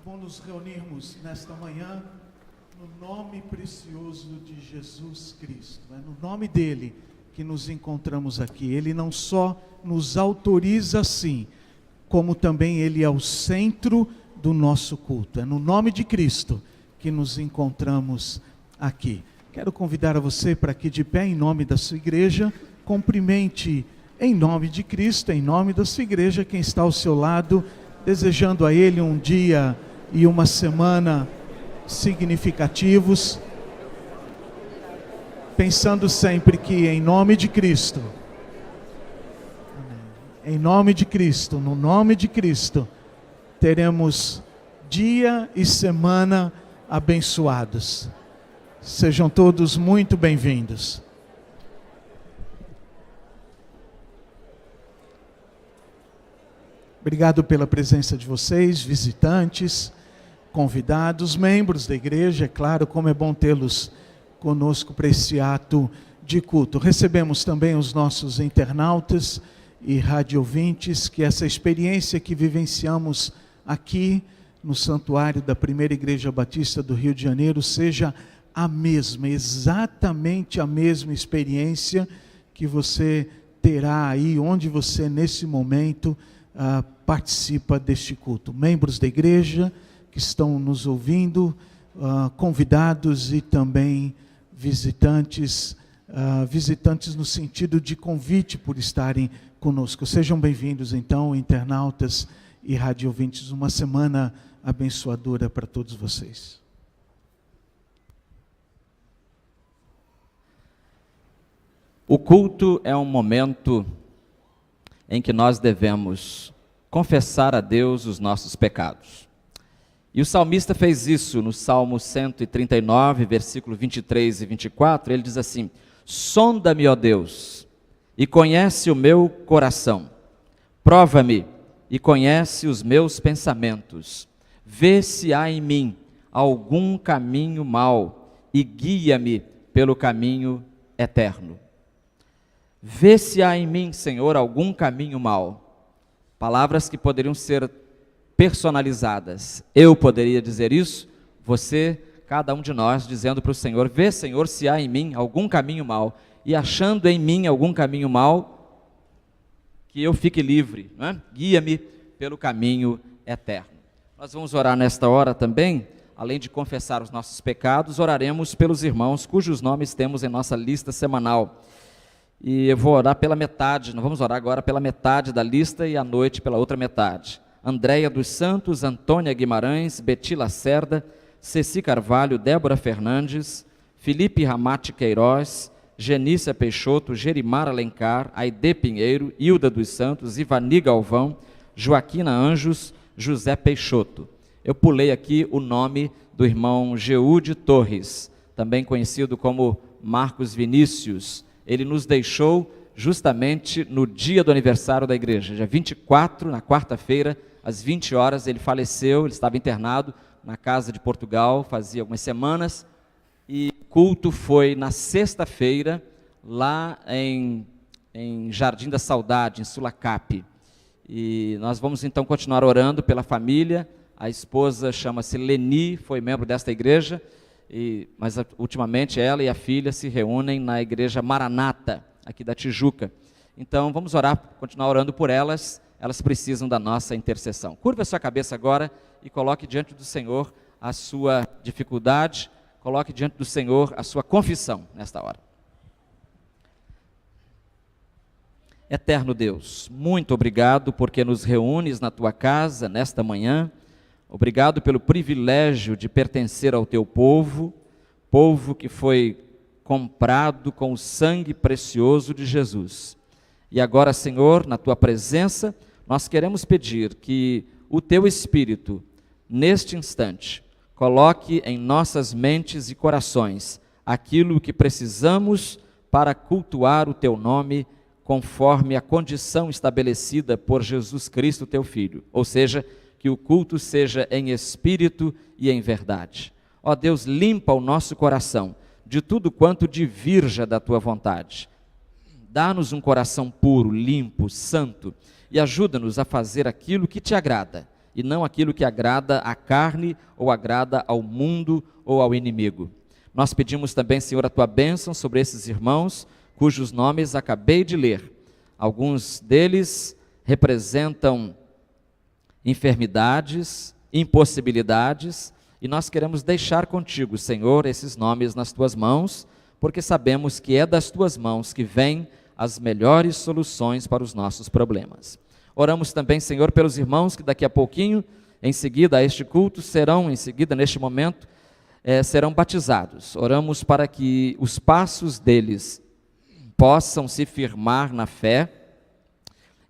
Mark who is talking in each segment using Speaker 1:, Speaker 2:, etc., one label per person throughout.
Speaker 1: bom nos reunirmos nesta manhã no nome precioso de Jesus Cristo. É no nome dele que nos encontramos aqui. Ele não só nos autoriza assim, como também ele é o centro do nosso culto. É no nome de Cristo que nos encontramos aqui. Quero convidar a você para que de pé, em nome da sua igreja, cumprimente em nome de Cristo, em nome da sua igreja, quem está ao seu lado, desejando a ele um dia e uma semana significativos, pensando sempre que em nome de Cristo, em nome de Cristo, no nome de Cristo, teremos dia e semana abençoados. Sejam todos muito bem-vindos. Obrigado pela presença de vocês, visitantes, convidados, membros da igreja. É claro, como é bom tê-los conosco para esse ato de culto. Recebemos também os nossos internautas e radiovintes, que essa experiência que vivenciamos aqui no santuário da Primeira Igreja Batista do Rio de Janeiro seja a mesma, exatamente a mesma experiência que você terá aí, onde você nesse momento participa deste culto. Membros da igreja que estão nos ouvindo, convidados e também visitantes, visitantes no sentido de convite por estarem conosco. Sejam bem-vindos então, internautas e radiovintes, uma semana abençoadora para todos vocês.
Speaker 2: O culto é um momento em que nós devemos confessar a Deus os nossos pecados. E o salmista fez isso no Salmo 139, versículo 23 e 24, ele diz assim: sonda-me, ó Deus, e conhece o meu coração, prova-me e conhece os meus pensamentos, vê se há em mim algum caminho mau e guia-me pelo caminho eterno. Vê se há em mim, Senhor, algum caminho mau. Palavras que poderiam ser personalizadas. Eu poderia dizer isso, você, cada um de nós, dizendo para o Senhor: vê, Senhor, se há em mim algum caminho mau, e achando em mim algum caminho mau, que eu fique livre, não é? Guia-me pelo caminho eterno. Nós vamos orar nesta hora também, além de confessar os nossos pecados, oraremos pelos irmãos cujos nomes temos em nossa lista semanal. E eu vou orar pela metade, nós vamos orar agora pela metade da lista e à noite pela outra metade. Andréia dos Santos, Antônia Guimarães, Beti Lacerda, Ceci Carvalho, Débora Fernandes, Felipe Ramate Queiroz, Genícia Peixoto, Gerimar Alencar, Aide Pinheiro, Hilda dos Santos, Ivani Galvão, Joaquina Anjos, José Peixoto. Eu pulei aqui o nome do irmão Geude Torres, também conhecido como Marcos Vinícius. Ele nos deixou justamente no dia do aniversário da igreja, dia 24, na quarta-feira, às 20 horas, ele faleceu, ele estava internado na casa de Portugal, fazia algumas semanas, e o culto foi na sexta-feira, lá em Jardim da Saudade, em Sulacap. E nós vamos então continuar orando pela família. A esposa chama-se Leni, foi membro desta igreja, mas ultimamente ela e a filha se reúnem na igreja Maranata, aqui da Tijuca. Então vamos orar, continuar orando por elas, elas precisam da nossa intercessão. Curva a sua cabeça agora e coloque diante do Senhor a sua dificuldade, coloque diante do Senhor a sua confissão nesta hora. Eterno Deus, muito obrigado porque nos reúnes na tua casa nesta manhã. Obrigado pelo privilégio de pertencer ao teu povo, povo que foi comprado com o sangue precioso de Jesus. E agora, Senhor, na tua presença, nós queremos pedir que o teu Espírito, neste instante, coloque em nossas mentes e corações aquilo que precisamos para cultuar o teu nome conforme a condição estabelecida por Jesus Cristo, teu Filho. Ou seja, que o culto seja em espírito e em verdade. Ó Deus, limpa o nosso coração de tudo quanto divirja da tua vontade. Dá-nos um coração puro, limpo, santo, e ajuda-nos a fazer aquilo que te agrada. e não aquilo que agrada à carne ou agrada ao mundo ou ao inimigo. Nós pedimos também, Senhor, a tua bênção sobre esses irmãos, cujos nomes acabei de ler. Alguns deles representam enfermidades, impossibilidades, e nós queremos deixar contigo, Senhor, esses nomes nas tuas mãos, porque sabemos que é das tuas mãos que vêm as melhores soluções para os nossos problemas. Oramos também, Senhor, pelos irmãos que daqui a pouquinho, em seguida a este culto, neste momento, serão batizados. Oramos para que os passos deles possam se firmar na fé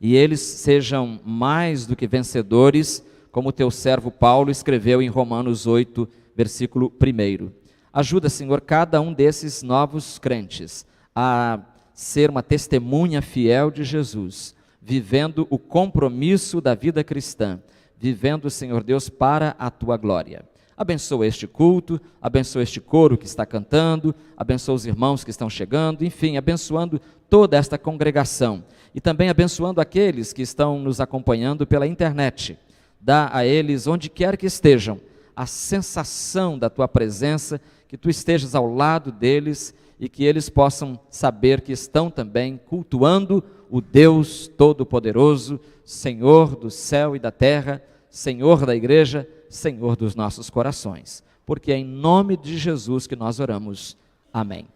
Speaker 2: e eles sejam mais do que vencedores, como o teu servo Paulo escreveu em Romanos 8, versículo 1. Ajuda, Senhor, cada um desses novos crentes a ser uma testemunha fiel de Jesus, vivendo o compromisso da vida cristã, vivendo, Senhor Deus, para a tua glória. Abençoa este culto, abençoa este coro que está cantando, abençoa os irmãos que estão chegando, enfim, abençoando toda esta congregação e também abençoando aqueles que estão nos acompanhando pela internet. Dá a eles, onde quer que estejam, a sensação da tua presença, que tu estejas ao lado deles e que eles possam saber que estão também cultuando o Deus Todo-Poderoso, Senhor do céu e da terra, Senhor da igreja, Senhor dos nossos corações. Porque é em nome de Jesus que nós oramos. Amém.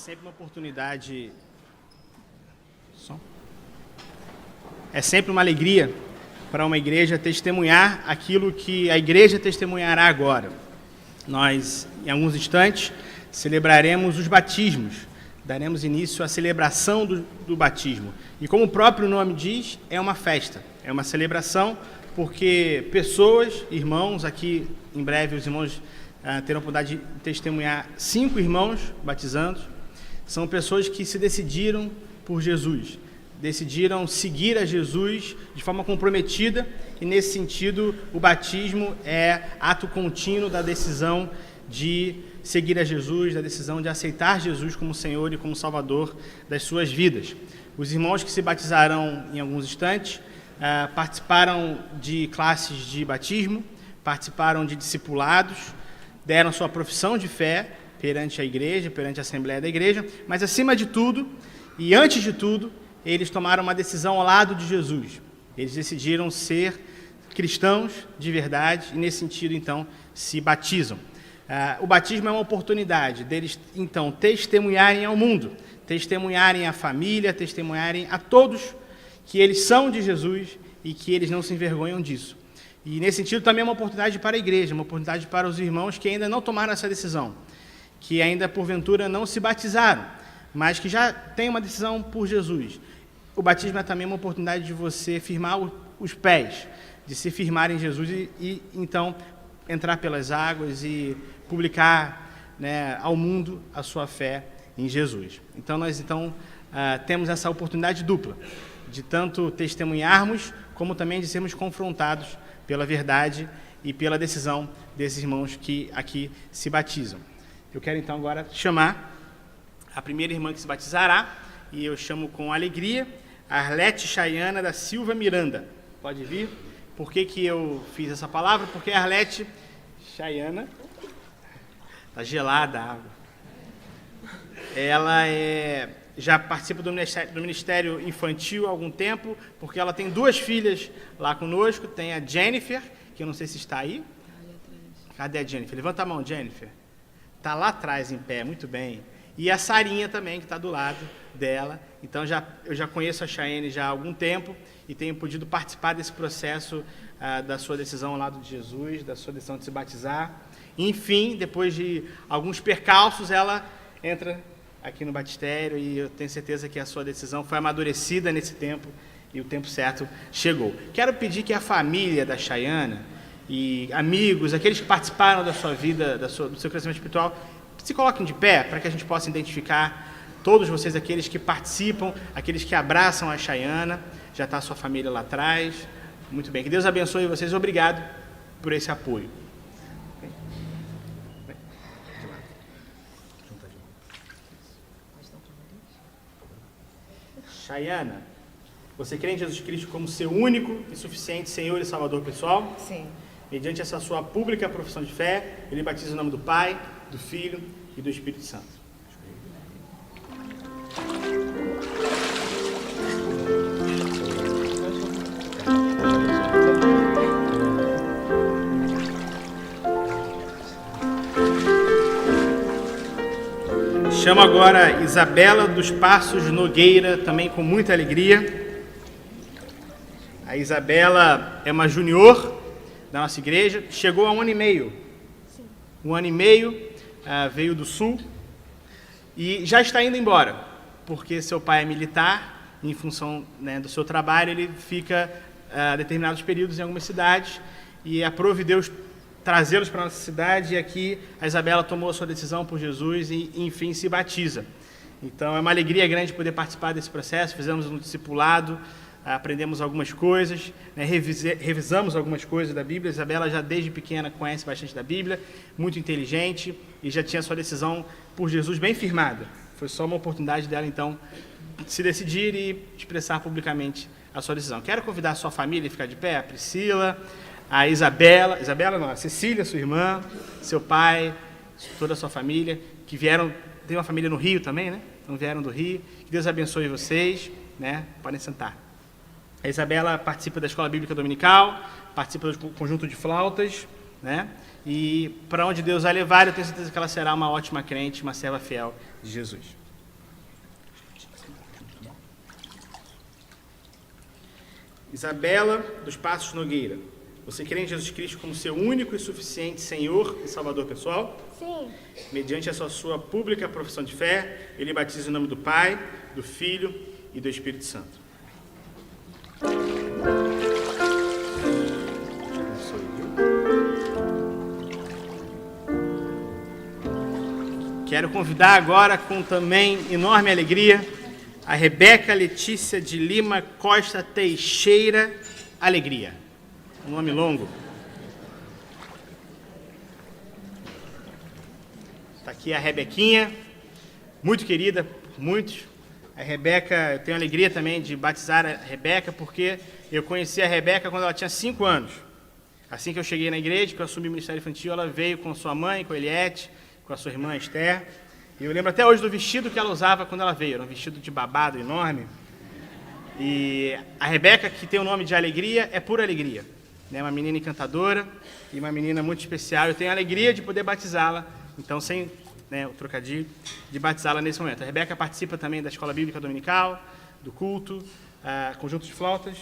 Speaker 3: sempre uma oportunidade. É sempre uma alegria para uma igreja testemunhar aquilo que a igreja testemunhará agora. Nós, em alguns instantes, celebraremos os batismos. Daremos início à celebração do batismo. E como o próprio nome diz, é uma festa, é uma celebração, porque pessoas, irmãos, aqui em breve os irmãos terão a oportunidade de testemunhar 5 irmãos batizando. São pessoas que se decidiram por Jesus, decidiram seguir a Jesus de forma comprometida, e nesse sentido o batismo é ato contínuo da decisão de seguir a Jesus, da decisão de aceitar Jesus como Senhor e como Salvador das suas vidas. Os irmãos que se batizarão em alguns instantes participaram de classes de batismo, participaram de discipulados, deram sua profissão de fé perante a igreja, perante a Assembleia da Igreja, mas acima de tudo, e antes de tudo, eles tomaram uma decisão ao lado de Jesus. Eles decidiram ser cristãos de verdade e, nesse sentido, então, se batizam. O batismo é uma oportunidade deles, então, testemunharem ao mundo, testemunharem à família, testemunharem a todos que eles são de Jesus e que eles não se envergonham disso. E, nesse sentido, também é uma oportunidade para a igreja, uma oportunidade para os irmãos que ainda não tomaram essa decisão, que ainda, porventura, não se batizaram, mas que já têm uma decisão por Jesus. O batismo é também uma oportunidade de você firmar os pés, de se firmar em Jesus e então, entrar pelas águas e publicar, né, ao mundo a sua fé em Jesus. Então, nós temos essa oportunidade dupla, de tanto testemunharmos, como também de sermos confrontados pela verdade e pela decisão desses irmãos que aqui se batizam. Eu quero, então, agora chamar a primeira irmã que se batizará, e eu chamo com alegria a Arlete Chayana da Silva Miranda. Pode vir. Por que eu fiz essa palavra? Porque a Arlete Chayana, está gelada a água, ela já participa do Ministério Infantil há algum tempo, porque ela tem 2 filhas lá conosco. Tem a Jennifer, que eu não sei se está aí. Cadê a Jennifer? Levanta a mão, Jennifer. Está lá atrás, em pé, muito bem. E a Sarinha também, que está do lado dela. Então, eu já conheço a Chayane já há algum tempo e tenho podido participar desse processo da sua decisão ao lado de Jesus, da sua decisão de se batizar. Enfim, depois de alguns percalços, ela entra aqui no batistério e eu tenho certeza que a sua decisão foi amadurecida nesse tempo e o tempo certo chegou. Quero pedir que a família da Chayana e amigos, aqueles que participaram da sua vida, do seu crescimento espiritual, se coloquem de pé para que a gente possa identificar todos vocês, aqueles que participam, aqueles que abraçam a Chayana. Já está a sua família lá atrás. Muito bem, que Deus abençoe vocês. Obrigado por esse apoio. Chayana, você crê em Jesus Cristo como seu único e suficiente Senhor e Salvador pessoal?
Speaker 4: Sim.
Speaker 3: Mediante essa sua pública profissão de fé, ele batiza o nome do Pai, do Filho e do Espírito Santo. Chamo agora Isabela dos Passos Nogueira, também com muita alegria. A Isabela é uma junior da nossa igreja, chegou há 1 ano e meio.
Speaker 4: Sim.
Speaker 3: 1 ano e meio, veio do Sul e já está indo embora, porque seu pai é militar, em função, né, do seu trabalho, ele fica determinados períodos em algumas cidades e aprove Deus trazê-los para a nossa cidade, e aqui a Isabela tomou a sua decisão por Jesus e, enfim, se batiza. Então, é uma alegria grande poder participar desse processo. Fizemos um discipulado, aprendemos algumas coisas, né, revisamos algumas coisas da Bíblia. A Isabela já desde pequena conhece bastante da Bíblia, muito inteligente, e já tinha sua decisão por Jesus bem firmada. Foi só uma oportunidade dela, então, se decidir e expressar publicamente a sua decisão. Quero convidar a sua família a ficar de pé, a Priscila, a Isabela não, a Cecília, sua irmã, seu pai, toda a sua família, que vieram, tem uma família no Rio também, né? Então vieram do Rio. Que Deus abençoe vocês, né? Podem sentar. A Isabela participa da Escola Bíblica Dominical, participa do conjunto de flautas, né? E para onde Deus vai levar, eu tenho certeza que ela será uma ótima crente, uma serva fiel de Jesus. Isabela dos Passos Nogueira, você crê em Jesus Cristo como seu único e suficiente Senhor e Salvador pessoal?
Speaker 4: Sim.
Speaker 3: Mediante a sua pública profissão de fé, eu lhe batizo em nome do Pai, do Filho e do Espírito Santo. Quero convidar agora, com também enorme alegria, a Rebeca Letícia de Lima Costa Teixeira Alegria. Um nome longo. Está aqui a Rebequinha, muito querida por muitos. A Rebeca, eu tenho a alegria também de batizar a Rebeca, porque eu conheci a Rebeca quando ela tinha 5 anos. Assim que eu cheguei na igreja, que eu assumi o Ministério Infantil, ela veio com sua mãe, com a Eliette, com a sua irmã Esther. E eu lembro até hoje do vestido que ela usava quando ela veio. Era um vestido de babado enorme. E a Rebeca, que tem o nome de Alegria, é pura alegria. É uma menina encantadora e uma menina muito especial. Eu tenho a alegria de poder batizá-la. Então, sem o trocadilho, de batizá-la nesse momento. A Rebeca participa também da Escola Bíblica Dominical, do culto, conjunto de flautas.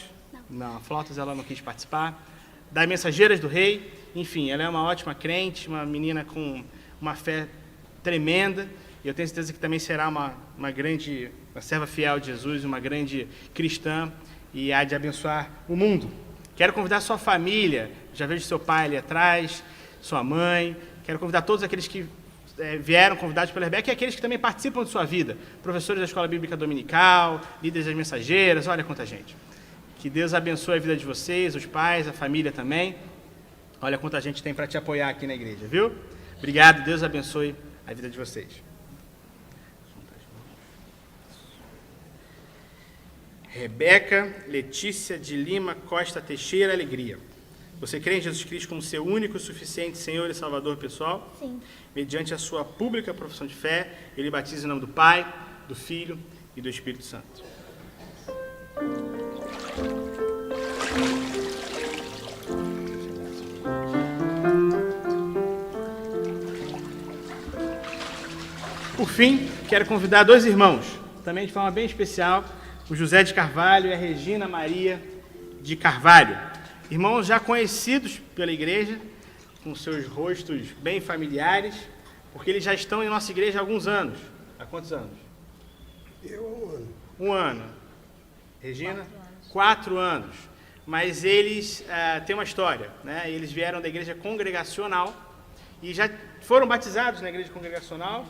Speaker 3: Não, flautas ela não quis participar. Das Mensageiras do Rei. Enfim, ela é uma ótima crente, uma menina com uma fé tremenda. E eu tenho certeza que também será uma serva fiel de Jesus, uma grande cristã, e há de abençoar o mundo. Quero convidar sua família, já vejo seu pai ali atrás, sua mãe. Quero convidar todos aqueles que vieram convidados pela Rebeca e aqueles que também participam de sua vida. Professores da Escola Bíblica Dominical, líderes das Mensageiras, olha quanta gente. Que Deus abençoe a vida de vocês, os pais, a família também. Olha quanta gente tem para te apoiar aqui na igreja, viu? Obrigado, Deus abençoe a vida de vocês. Rebeca Letícia de Lima Costa Teixeira Alegria. Você crê em Jesus Cristo como seu único e suficiente Senhor e Salvador pessoal?
Speaker 4: Sim.
Speaker 3: Mediante a sua pública profissão de fé, ele batiza em nome do Pai, do Filho e do Espírito Santo. Por fim, quero convidar 2 irmãos, também de forma bem especial, o José de Carvalho e a Regina Maria de Carvalho. Irmãos já conhecidos pela igreja, com seus rostos bem familiares, porque eles já estão em nossa igreja há alguns anos. Há quantos anos?
Speaker 5: Eu há 1 ano.
Speaker 3: 1 ano. Regina? 4 anos. Mas eles têm uma história, né? Eles vieram da igreja congregacional e já foram batizados na igreja congregacional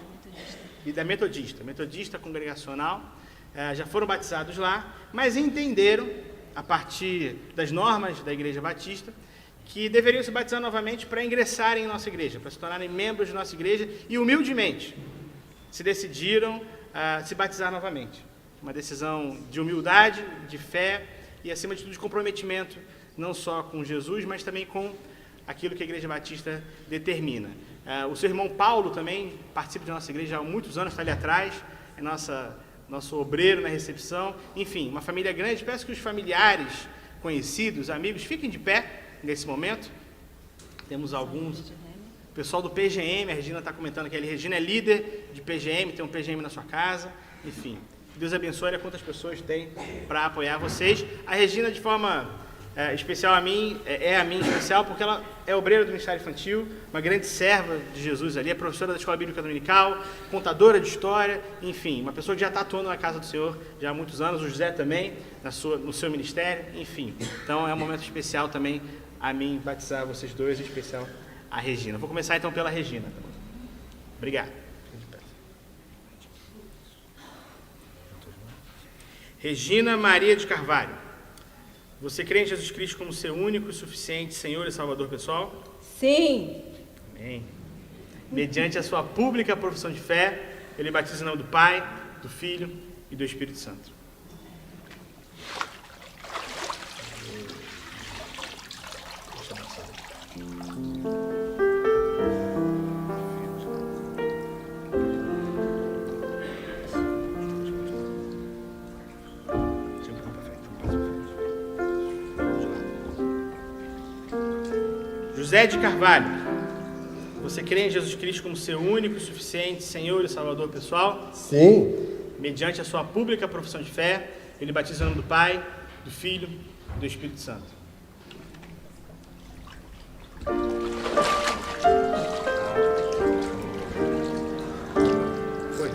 Speaker 3: e da metodista congregacional. Já foram batizados lá, mas entenderam, a partir das normas da Igreja Batista, que deveriam se batizar novamente para ingressarem em nossa igreja, para se tornarem membros de nossa igreja, e humildemente se decidiram se batizar novamente. Uma decisão de humildade, de fé e, acima de tudo, de comprometimento, não só com Jesus, mas também com aquilo que a Igreja Batista determina. O seu irmão Paulo também participa de nossa igreja há muitos anos, está ali atrás, é nosso obreiro na recepção. Enfim, uma família grande. Peço que os familiares, conhecidos, amigos, fiquem de pé nesse momento. Temos alguns. O pessoal do PGM, a Regina está comentando que a Regina é líder de PGM, tem um PGM na sua casa. Enfim, Deus abençoe. Olha quantas pessoas tem para apoiar vocês. A Regina, de forma especial a mim, é a mim especial, porque ela é obreira do Ministério Infantil, uma grande serva de Jesus ali, é professora da Escola Bíblica Dominical, contadora de história, enfim, uma pessoa que já está atuando na casa do Senhor já há muitos anos, o José também, no seu ministério, enfim. Então é um momento especial também a mim batizar vocês dois, em especial a Regina. Vou começar então pela Regina. Obrigado. Regina Maria de Carvalho. Você crê em Jesus Cristo como seu único e suficiente Senhor e Salvador pessoal?
Speaker 4: Sim.
Speaker 3: Amém. Mediante a sua pública profissão de fé, ele batiza em nome do Pai, do Filho e do Espírito Santo. José de Carvalho, você crê em Jesus Cristo como seu único e suficiente Senhor e Salvador pessoal?
Speaker 5: Sim.
Speaker 3: Mediante a sua pública profissão de fé, ele batiza em nome do Pai, do Filho do Espírito Santo. Foi.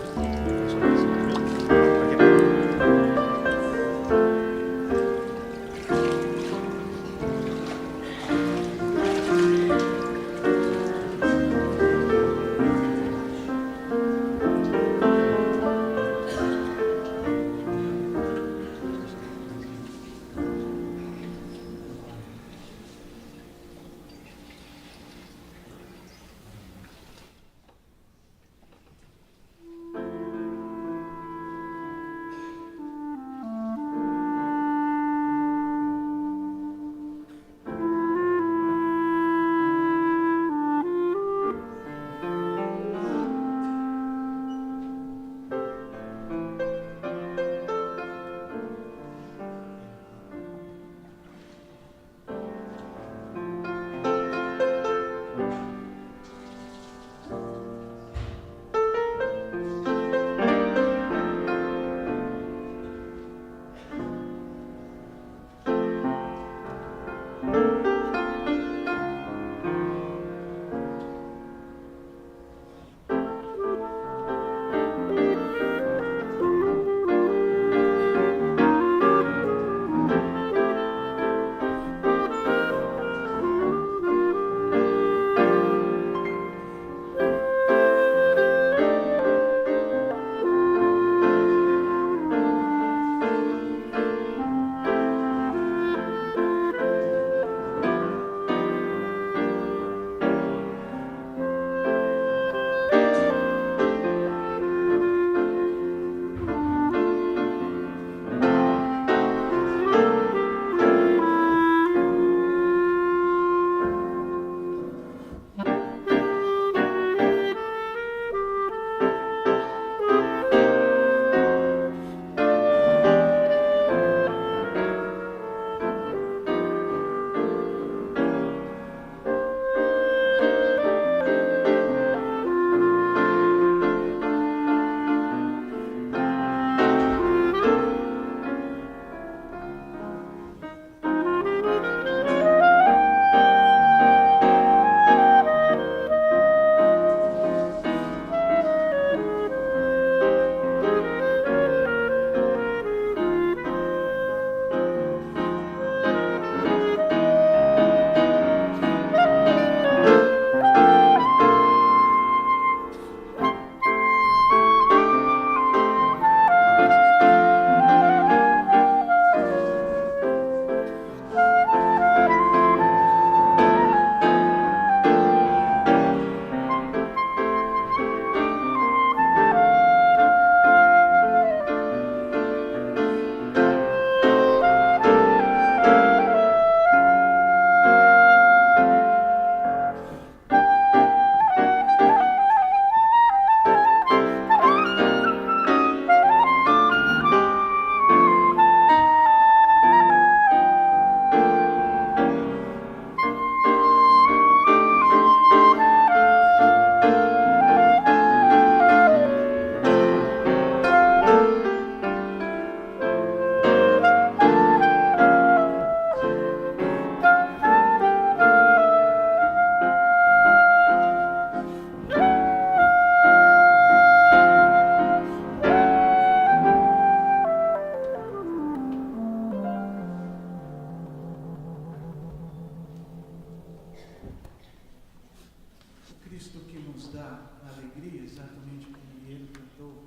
Speaker 1: Cristo que nos dá alegria, exatamente como ele cantou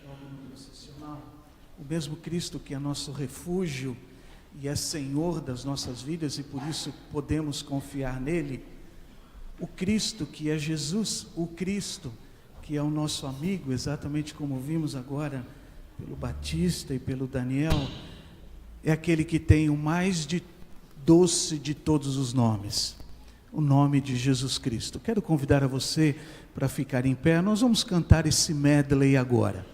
Speaker 1: logo no processional, o mesmo Cristo que é nosso refúgio e é Senhor das nossas vidas e por isso podemos confiar nele, o Cristo que é Jesus, o Cristo que é o nosso amigo, exatamente como vimos agora pelo Batista e pelo Daniel, é aquele que tem o mais doce de todos os nomes, o nome de Jesus Cristo. Quero convidar a você para ficar em pé. Nós vamos cantar esse medley agora,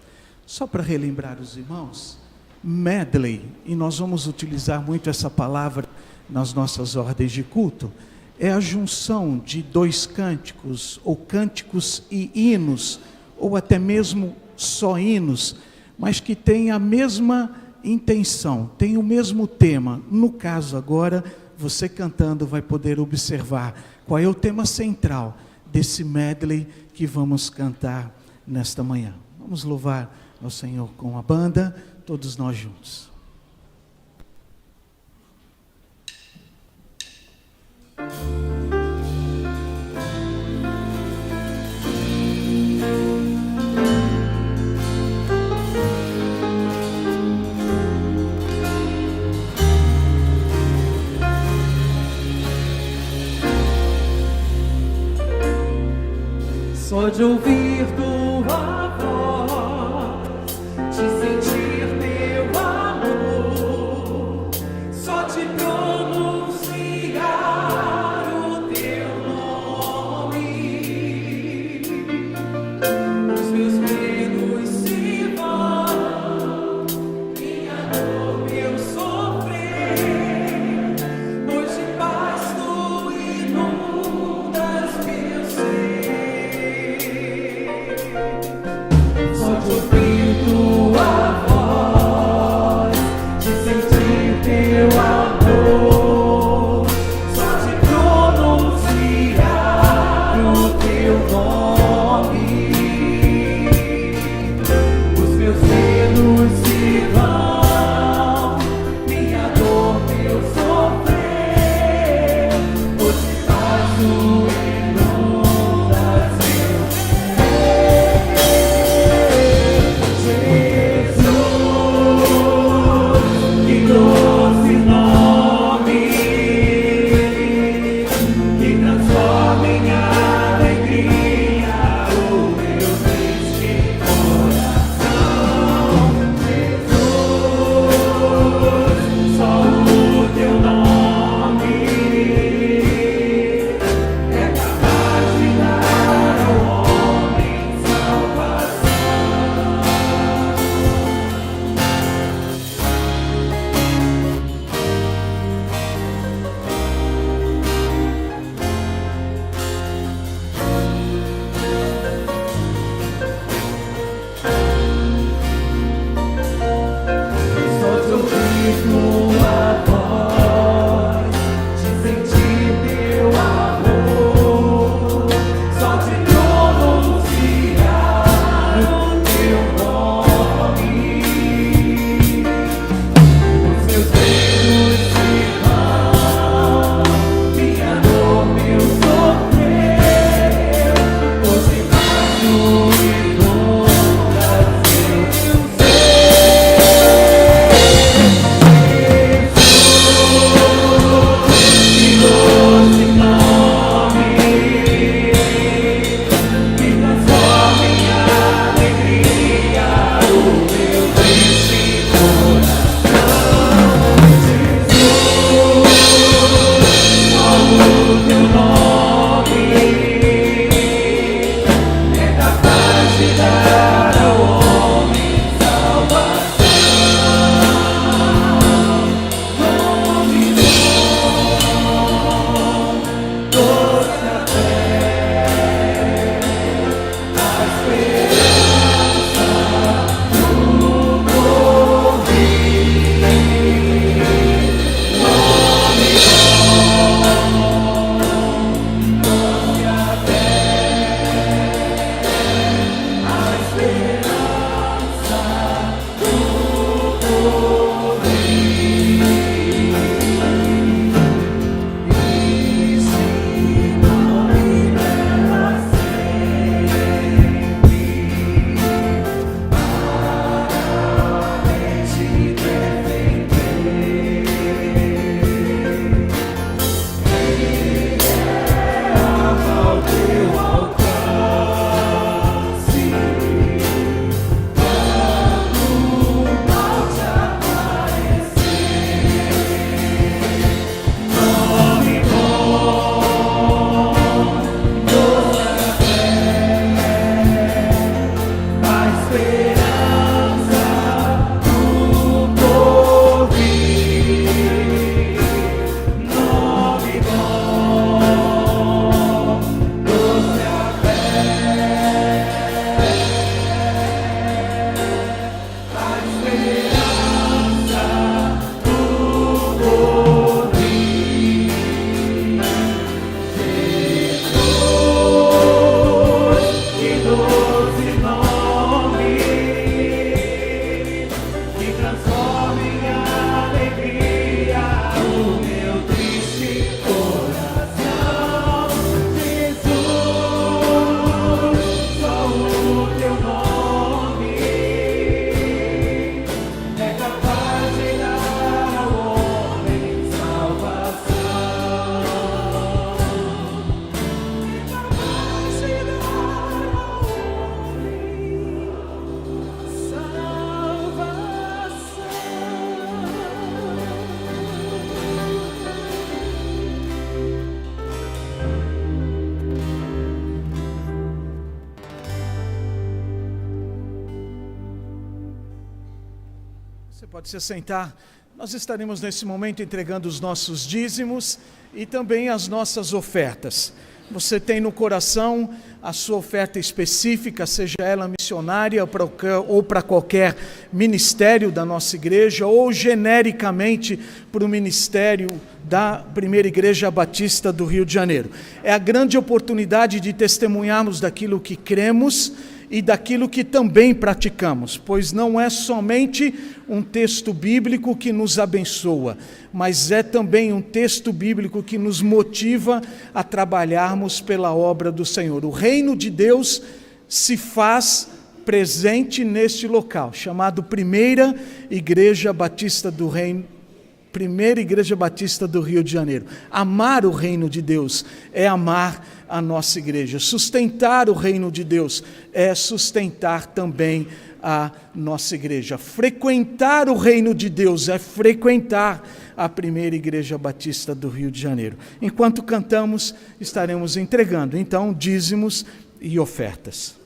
Speaker 1: só para relembrar os irmãos, medley, e nós vamos utilizar muito essa palavra nas nossas ordens de culto, é a junção de dois cânticos, ou cânticos e hinos, ou até mesmo só hinos, mas que tem a mesma intenção, tem o mesmo tema. No caso agora, você cantando vai poder observar qual é o tema central desse medley que vamos cantar nesta manhã. Vamos louvar ao Senhor com a banda, todos nós juntos.
Speaker 4: Só de ouvir tua voz, de sentir teu amor, só de pronunciar o teu nome, os meus medos se vão, minha dor meu sofrer, pois de paz tu inundas meu ser. transforme em alegria o meu triste coração. Jesus, só o teu nome é capaz de dar ao homem salvação. É capaz de dar ao
Speaker 1: Você pode se sentar. Nós estaremos nesse momento entregando os nossos dízimos e também as nossas ofertas. Você tem no coração a sua oferta específica, seja ela missionária ou para qualquer ministério da nossa igreja, ou genericamente para o ministério da Primeira Igreja Batista do Rio de Janeiro. É a grande oportunidade de testemunharmos daquilo que cremos e daquilo que também praticamos, pois não é somente um texto bíblico que nos abençoa, mas é também um texto bíblico que nos motiva a trabalharmos pela obra do Senhor. O reino de Deus se faz presente neste local, chamado Primeira Igreja Batista do Reino, Primeira Igreja Batista do Rio de Janeiro. Amar o reino de Deus é amar a nossa igreja. Sustentar o reino de Deus é sustentar também a nossa igreja. Frequentar o reino de Deus é frequentar a Primeira Igreja Batista do Rio de Janeiro. Enquanto cantamos, estaremos entregando, então, dízimos e ofertas.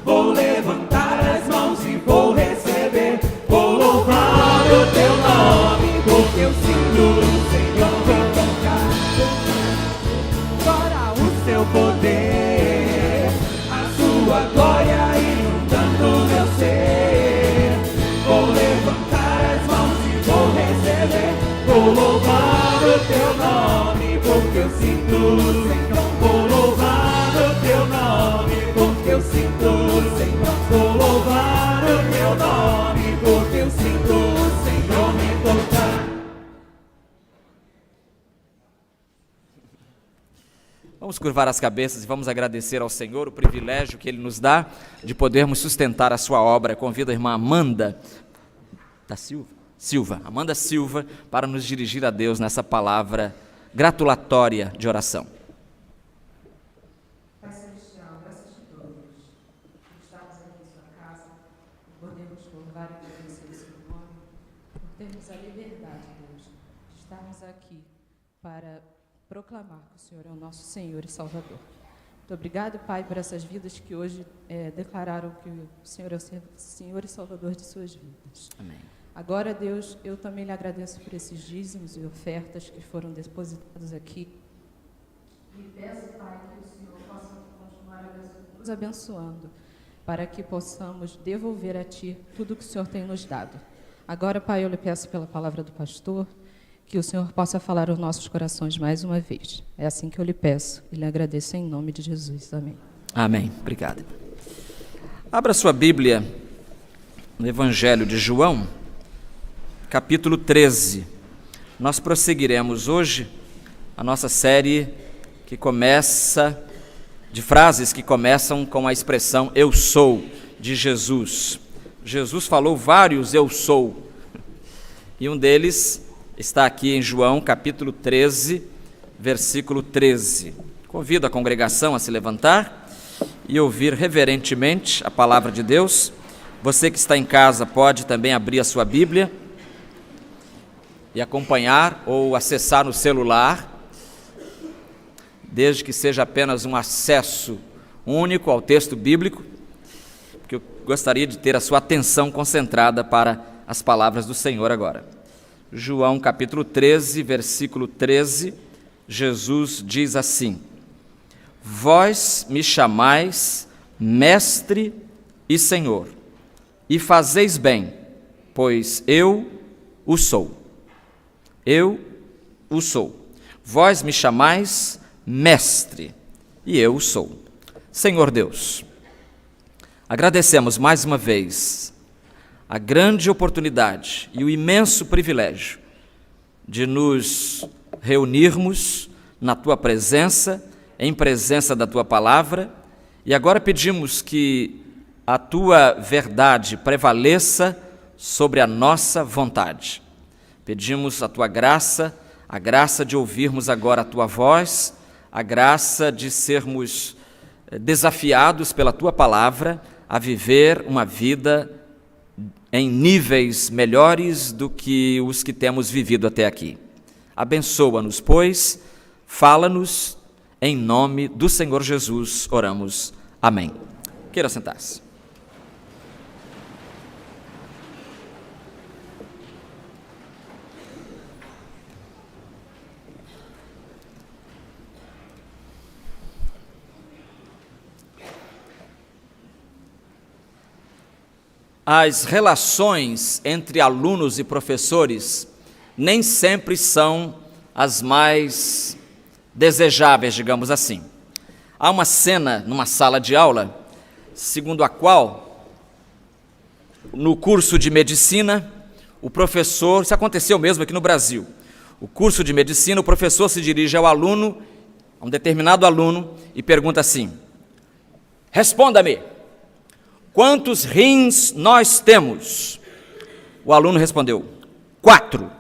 Speaker 4: Vou levantar as mãos e vou receber
Speaker 2: Vamos curvar as cabeças e vamos agradecer ao Senhor o privilégio que Ele nos dá de podermos sustentar a sua obra. Convido a irmã Amanda Amanda Silva, para nos dirigir a Deus nessa palavra gratulatória de oração.
Speaker 6: Pai Celestial, graças a todos por estarmos aqui em sua casa, por podermos louvar e agradecer o seu nome, por termos a liberdade, Deus, de estarmos aqui para proclamar que o Senhor é o nosso Senhor e Salvador. Muito obrigado, Pai, por essas vidas que hoje declararam que o Senhor é o Senhor e Salvador de suas vidas.
Speaker 2: Amém.
Speaker 6: Agora, Deus, eu também lhe agradeço por esses dízimos e ofertas que foram depositados aqui. E peço, Pai, que o Senhor possa continuar nos abençoando, para que possamos devolver a Ti tudo que o Senhor tem nos dado. Agora, Pai, eu lhe peço pela palavra do pastor, que o Senhor possa falar aos nossos corações mais uma vez. É assim que eu lhe peço e lhe agradeço em nome de Jesus. Amém.
Speaker 2: Amém. Obrigado. Abra sua Bíblia no Evangelho de João, capítulo 13. Nós prosseguiremos hoje a nossa série que começa, de frases que começam com a expressão "eu sou" de Jesus. Jesus falou vários "eu sou", e um deles está aqui em João, capítulo 13, versículo 13. Convido a congregação a se levantar e ouvir reverentemente a palavra de Deus. Você que está em casa pode também abrir a sua Bíblia e acompanhar ou acessar no celular, desde que seja apenas um acesso único ao texto bíblico, porque eu gostaria de ter a sua atenção concentrada para as palavras do Senhor agora. João capítulo 13, versículo 13, Jesus diz assim: Vós me chamais Mestre e Senhor, e fazeis bem, pois eu o sou. Eu o sou. Vós me chamais Mestre, e eu o sou. Senhor Deus, agradecemos mais uma vez a grande oportunidade e o imenso privilégio de nos reunirmos na Tua presença, em presença da Tua palavra, e agora pedimos que a Tua verdade prevaleça sobre a nossa vontade. Pedimos a Tua graça, a graça de ouvirmos agora a Tua voz, a graça de sermos desafiados pela Tua palavra a viver uma vida em níveis melhores do que os que temos vivido até aqui. Abençoa-nos, pois, fala-nos, em nome do Senhor Jesus, oramos. Amém. Queira sentar-se. As relações entre alunos e professores nem sempre são as mais desejáveis, digamos assim. Há uma cena numa sala de aula, segundo a qual, no curso de medicina, o professor, isso aconteceu mesmo aqui no Brasil, o curso de medicina, o professor se dirige ao aluno, a um determinado aluno, e pergunta assim: responda-me, quantos rins nós temos? O aluno respondeu: 4.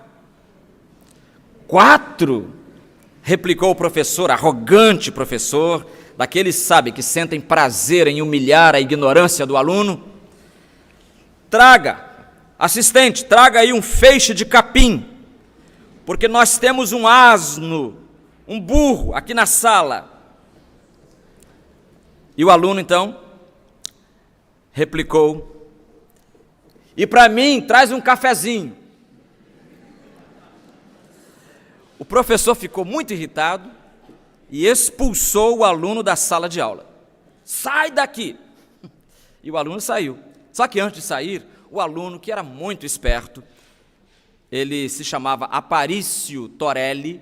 Speaker 2: 4? Replicou o professor, arrogante professor, daqueles, sabe, que sentem prazer em humilhar a ignorância do aluno. Traga, assistente, traga aí um feixe de capim, porque nós temos um asno, um burro aqui na sala. E o aluno, então, replicou: e para mim, traz um cafezinho. O professor ficou muito irritado e expulsou o aluno da sala de aula. Sai daqui! E o aluno saiu. Só que antes de sair, o aluno, que era muito esperto, ele se chamava Aparício Torelli,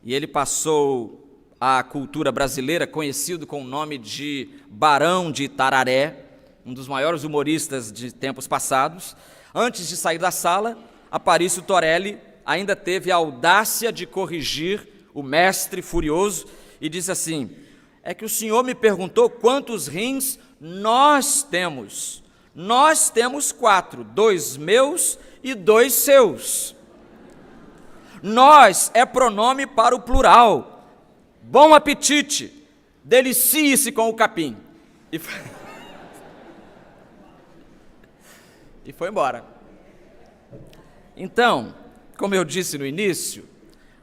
Speaker 2: e ele passou à cultura brasileira conhecido com o nome de Barão de Itararé, um dos maiores humoristas de tempos passados. Antes de sair da sala, Aparício Torelli ainda teve a audácia de corrigir o mestre furioso e disse assim: é que o Senhor me perguntou quantos rins nós temos. Nós temos 4, 2 meus e 2 seus. Nós é pronome para o plural. Bom apetite, delicie-se com o capim. E foi embora. Então, como eu disse no início,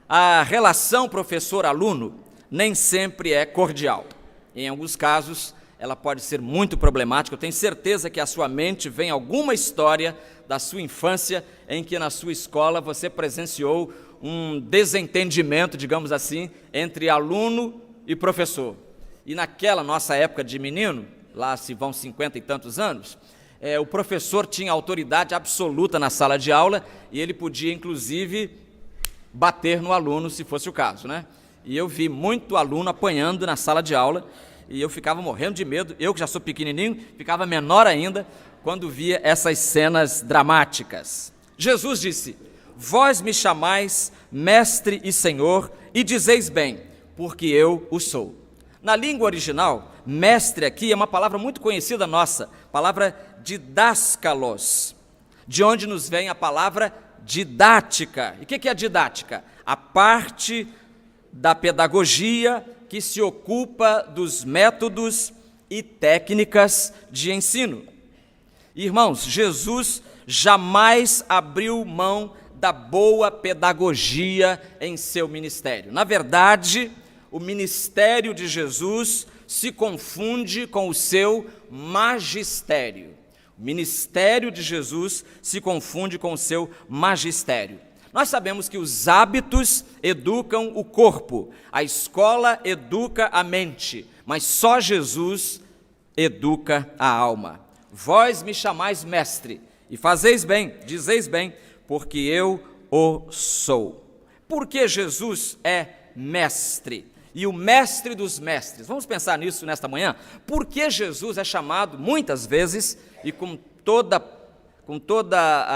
Speaker 2: a relação professor-aluno nem sempre é cordial. Em alguns casos, ela pode ser muito problemática. Eu tenho certeza que à sua mente vem alguma história da sua infância em que na sua escola você presenciou um desentendimento, digamos assim, entre aluno e professor. E naquela nossa época de menino, lá se vão 50 e tantos anos, o professor tinha autoridade absoluta na sala de aula e ele podia, inclusive, bater no aluno, se fosse o caso, né? E eu vi muito aluno apanhando na sala de aula e eu ficava morrendo de medo. Eu, que já sou pequenininho, ficava menor ainda quando via essas cenas dramáticas. Jesus disse: vós me chamais mestre e senhor e dizeis bem, porque eu o sou. Na língua original, mestre aqui é uma palavra muito conhecida nossa, palavra didáskalos, de onde nos vem a palavra didática. E o que é a didática? A parte da pedagogia que se ocupa dos métodos e técnicas de ensino. Irmãos, Jesus jamais abriu mão da boa pedagogia em seu ministério. Na verdade, o ministério de Jesus se confunde com o seu magistério. O ministério de Jesus se confunde com o seu magistério. Nós sabemos que os hábitos educam o corpo, a escola educa a mente, mas só Jesus educa a alma. Vós me chamais mestre, e fazeis bem, dizeis bem, porque eu o sou. Porque Jesus é mestre, e o mestre dos mestres. Vamos pensar nisso nesta manhã? Porque Jesus é chamado muitas vezes, e com toda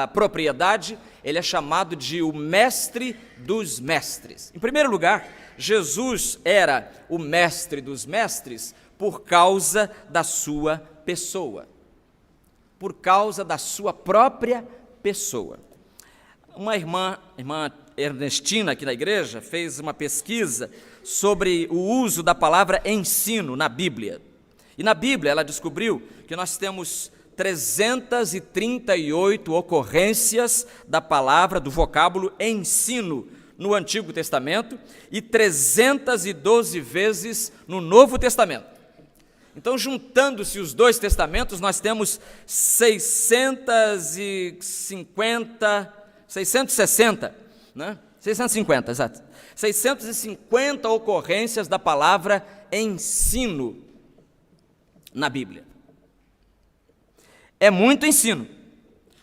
Speaker 2: a propriedade, ele é chamado de o mestre dos mestres. Em primeiro lugar, Jesus era o mestre dos mestres por causa da sua pessoa, por causa da sua própria pessoa. Uma irmã Ernestina, aqui na igreja, fez uma pesquisa sobre o uso da palavra ensino na Bíblia. E na Bíblia ela descobriu que nós temos 338 ocorrências da palavra, do vocábulo ensino no Antigo Testamento e 312 vezes no Novo Testamento. Então, juntando-se os dois testamentos, nós temos 660, né? 650, exato. 650 ocorrências da palavra ensino na Bíblia. É muito ensino.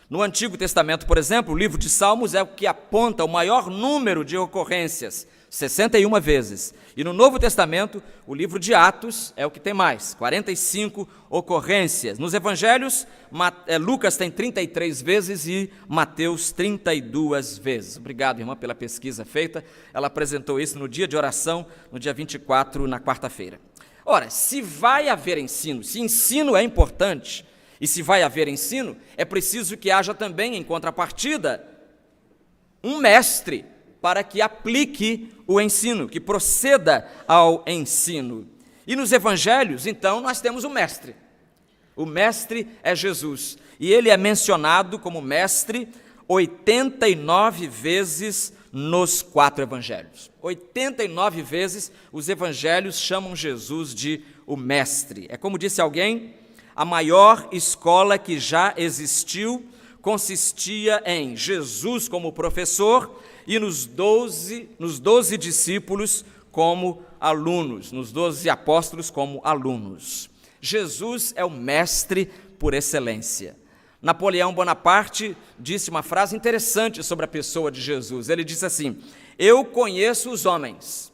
Speaker 2: No Antigo Testamento, por exemplo, o livro de Salmos é o que aponta o maior número de ocorrências, 61 vezes. E no Novo Testamento, o livro de Atos é o que tem mais, 45 ocorrências. Nos Evangelhos, Lucas tem 33 vezes e Mateus 32 vezes. Obrigado, irmã, pela pesquisa feita. Ela apresentou isso no dia de oração, no dia 24, na quarta-feira. Ora, se vai haver ensino, se ensino é importante, e se vai haver ensino, é preciso que haja também, em contrapartida, um mestre para que aplique o ensino, que proceda ao ensino. E nos evangelhos, então, nós temos o mestre. O mestre é Jesus. E ele é mencionado como mestre 89 vezes nos 4 evangelhos. 89 vezes os evangelhos chamam Jesus de o mestre. É como disse alguém: a maior escola que já existiu consistia em Jesus como professor e nos 12 discípulos como alunos, nos 12 apóstolos como alunos. Jesus é o mestre por excelência. Napoleão Bonaparte disse uma frase interessante sobre a pessoa de Jesus. Ele disse assim: eu conheço os homens,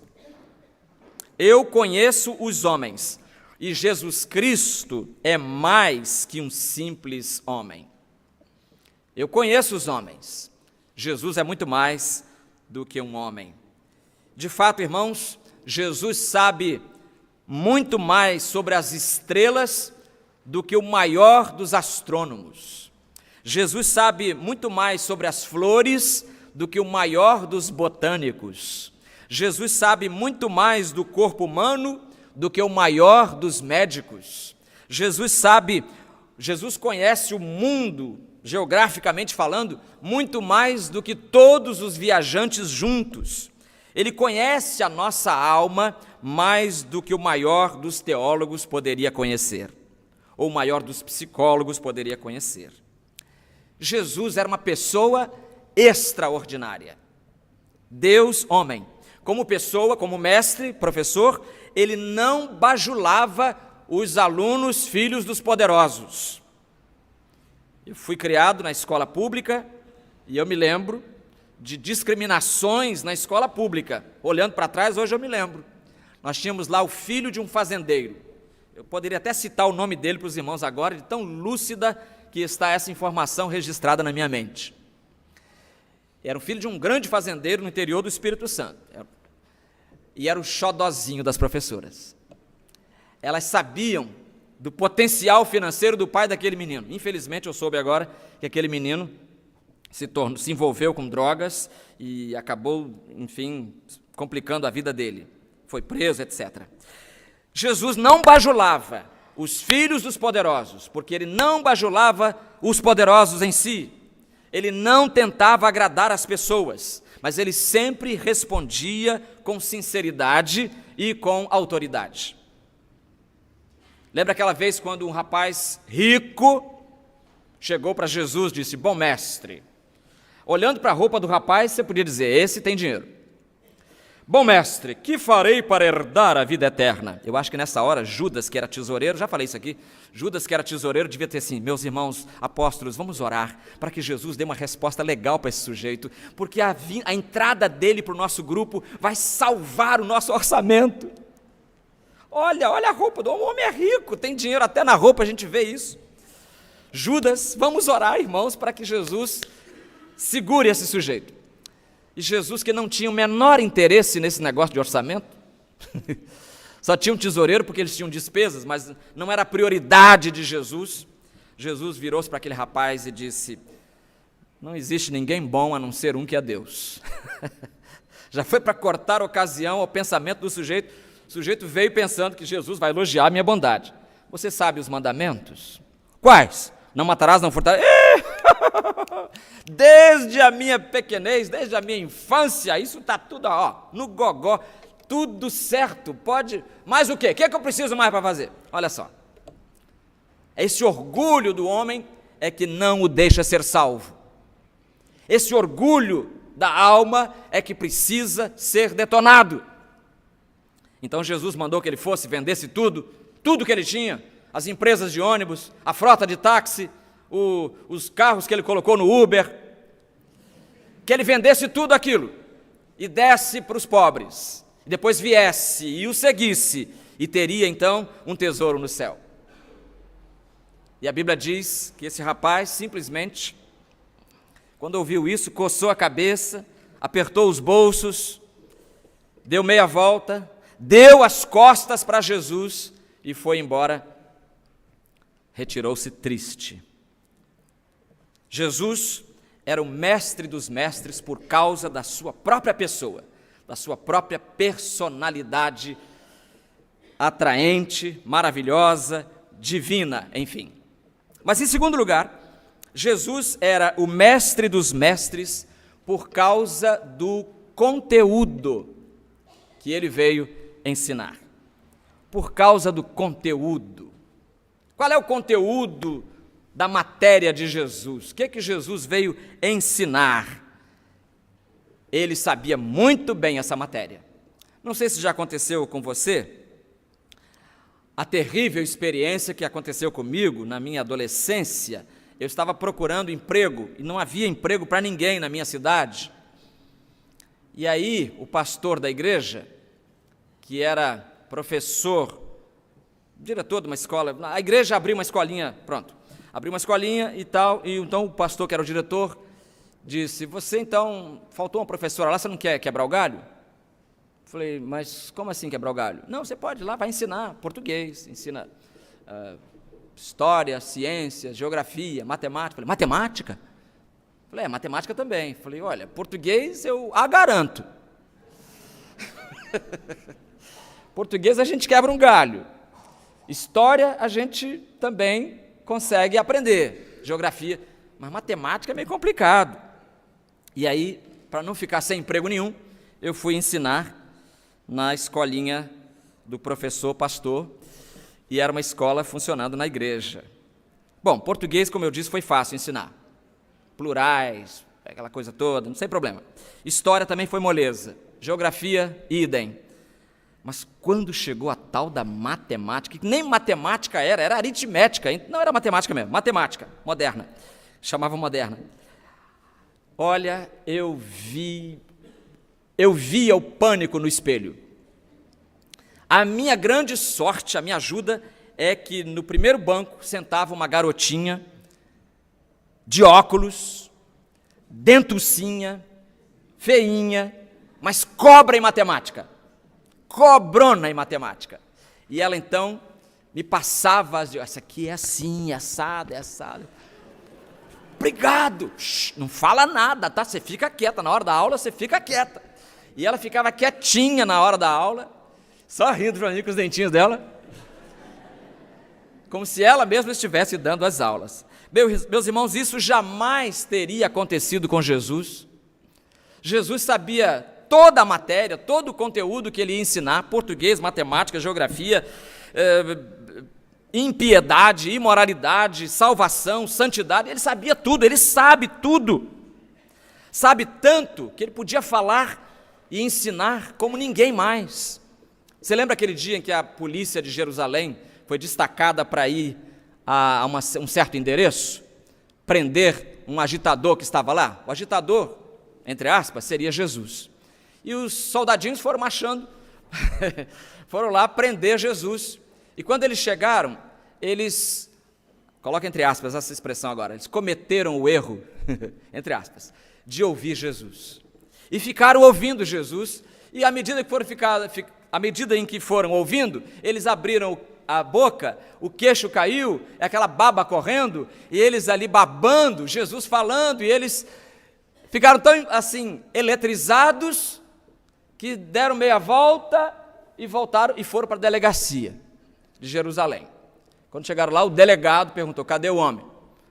Speaker 2: e Jesus Cristo é mais que um simples homem. Eu conheço os homens, Jesus é muito mais do que um homem. De fato, irmãos, Jesus sabe muito mais sobre as estrelas do que o maior dos astrônomos. Jesus sabe muito mais sobre as flores do que o maior dos botânicos. Jesus sabe muito mais do corpo humano do que o maior dos médicos. Jesus conhece o mundo, geograficamente falando, muito mais do que todos os viajantes juntos. Ele conhece a nossa alma mais do que o maior dos teólogos poderia conhecer, ou o maior dos psicólogos poderia conhecer. Jesus era uma pessoa extraordinária. Deus, homem. Como pessoa, como mestre, professor, ele não bajulava os alunos filhos dos poderosos. Eu fui criado na escola pública e eu me lembro de discriminações na escola pública. Olhando para trás, hoje eu me lembro. Nós tínhamos lá o filho de um fazendeiro. Eu poderia até citar o nome dele para os irmãos agora, de tão lúcida que está essa informação registrada na minha mente. Era o filho de um grande fazendeiro no interior do Espírito Santo. E era o xodózinho das professoras. Elas sabiam do potencial financeiro do pai daquele menino. Infelizmente, eu soube agora que aquele menino se envolveu com drogas e acabou, enfim, complicando a vida dele. Foi preso, etc. Jesus não bajulava os filhos dos poderosos, porque ele não bajulava os poderosos em si. Ele não tentava agradar as pessoas, mas ele sempre respondia com sinceridade e com autoridade. Lembra aquela vez quando um rapaz rico chegou para Jesus e disse: bom mestre, olhando para a roupa do rapaz, você podia dizer: esse tem dinheiro. Bom mestre, que farei para herdar a vida eterna? Eu acho que nessa hora, Judas, que era tesoureiro, já falei isso aqui, Judas, que era tesoureiro, devia ter assim: meus irmãos apóstolos, vamos orar para que Jesus dê uma resposta legal para esse sujeito, porque a entrada dele para o nosso grupo vai salvar o nosso orçamento. Olha a roupa do homem, o homem é rico, tem dinheiro até na roupa, a gente vê isso. Judas, vamos orar, irmãos, para que Jesus segure esse sujeito. E Jesus, que não tinha o menor interesse nesse negócio de orçamento, só tinha um tesoureiro porque eles tinham despesas, mas não era a prioridade de Jesus. Jesus virou-se para aquele rapaz e disse: não existe ninguém bom a não ser um que é Deus. Já foi para cortar a ocasião ao pensamento do sujeito. O sujeito veio pensando que Jesus vai elogiar a minha bondade. Você sabe os mandamentos? Quais? Não matarás, não furtarás. Desde a minha pequenez, desde a minha infância, isso está tudo no gogó, tudo certo, pode... Mais o quê? O que é que eu preciso mais para fazer? Olha só, esse orgulho do homem é que não o deixa ser salvo. Esse orgulho da alma é que precisa ser detonado. Então Jesus mandou que ele fosse, vendesse tudo que ele tinha, as empresas de ônibus, a frota de táxi, os carros que ele colocou no Uber, que ele vendesse tudo aquilo e desse para os pobres, e depois viesse e o seguisse, e teria então um tesouro no céu. E a Bíblia diz que esse rapaz simplesmente, quando ouviu isso, coçou a cabeça, apertou os bolsos, deu meia volta, deu as costas para Jesus e foi embora, retirou-se triste. Jesus era o mestre dos mestres por causa da sua própria pessoa, da sua própria personalidade atraente, maravilhosa, divina, enfim. Mas em segundo lugar, Jesus era o mestre dos mestres por causa do conteúdo que ele veio ensinar. Por causa do conteúdo. Qual é o conteúdo da matéria de Jesus? O que é que Jesus veio ensinar? Ele sabia muito bem essa matéria. Não sei se já aconteceu com você, a terrível experiência que aconteceu comigo na minha adolescência. Eu estava procurando emprego e não havia emprego para ninguém na minha cidade. E aí o pastor da igreja, que era professor, diretor de uma escola, a igreja abriu uma escolinha, abriu uma escolinha e tal, e então o pastor, que era o diretor, disse: você então, faltou uma professora lá, você não quer quebrar o galho? Falei, mas como assim quebrar o galho? Não, você pode ir lá, vai ensinar português, ensina história, ciências, geografia, matemática. Falei, matemática? Falei, matemática também. Falei, olha, português eu a garanto. Português a gente quebra um galho. História a gente também consegue aprender. Geografia, mas matemática é meio complicado. E aí, para não ficar sem emprego nenhum, eu fui ensinar na escolinha do professor pastor, e era uma escola funcionando na igreja. Bom, português, como eu disse, foi fácil ensinar. Plurais, aquela coisa toda, não tem problema. História também foi moleza. Geografia, idem. Mas quando chegou a tal da matemática, que nem matemática era aritmética, não era matemática mesmo, matemática moderna, chamava moderna. Olha, eu via o pânico no espelho. A minha grande sorte, a minha ajuda, é que no primeiro banco sentava uma garotinha de óculos, dentucinha, feinha, mas cobra em matemática. Cobrona em matemática. E ela então me passava, essa aqui é assim, é assado, é assado. Obrigado. Não fala nada, tá? Você fica quieta, na hora da aula você fica quieta. E ela ficava quietinha na hora da aula, só rindo para mim com os dentinhos dela, como se ela mesma estivesse dando as aulas. Meus irmãos, isso jamais teria acontecido com Jesus. Jesus sabia toda a matéria, todo o conteúdo que ele ia ensinar, português, matemática, geografia, impiedade, imoralidade, salvação, santidade, ele sabia tudo, ele sabe tudo. Sabe tanto que ele podia falar e ensinar como ninguém mais. Você lembra aquele dia em que a polícia de Jerusalém foi destacada para ir a um certo endereço, prender um agitador que estava lá? O agitador, entre aspas, seria Jesus. E os soldadinhos foram marchando, foram lá prender Jesus. E quando eles chegaram, eles, coloca entre aspas essa expressão agora, eles cometeram o erro, entre aspas, de ouvir Jesus. E ficaram ouvindo Jesus, e à medida em que foram ouvindo, eles abriram a boca, o queixo caiu, aquela baba correndo, e eles ali babando, Jesus falando, e eles ficaram tão assim, eletrizados, que deram meia volta e voltaram e foram para a delegacia de Jerusalém. Quando chegaram lá, o delegado perguntou, cadê o homem?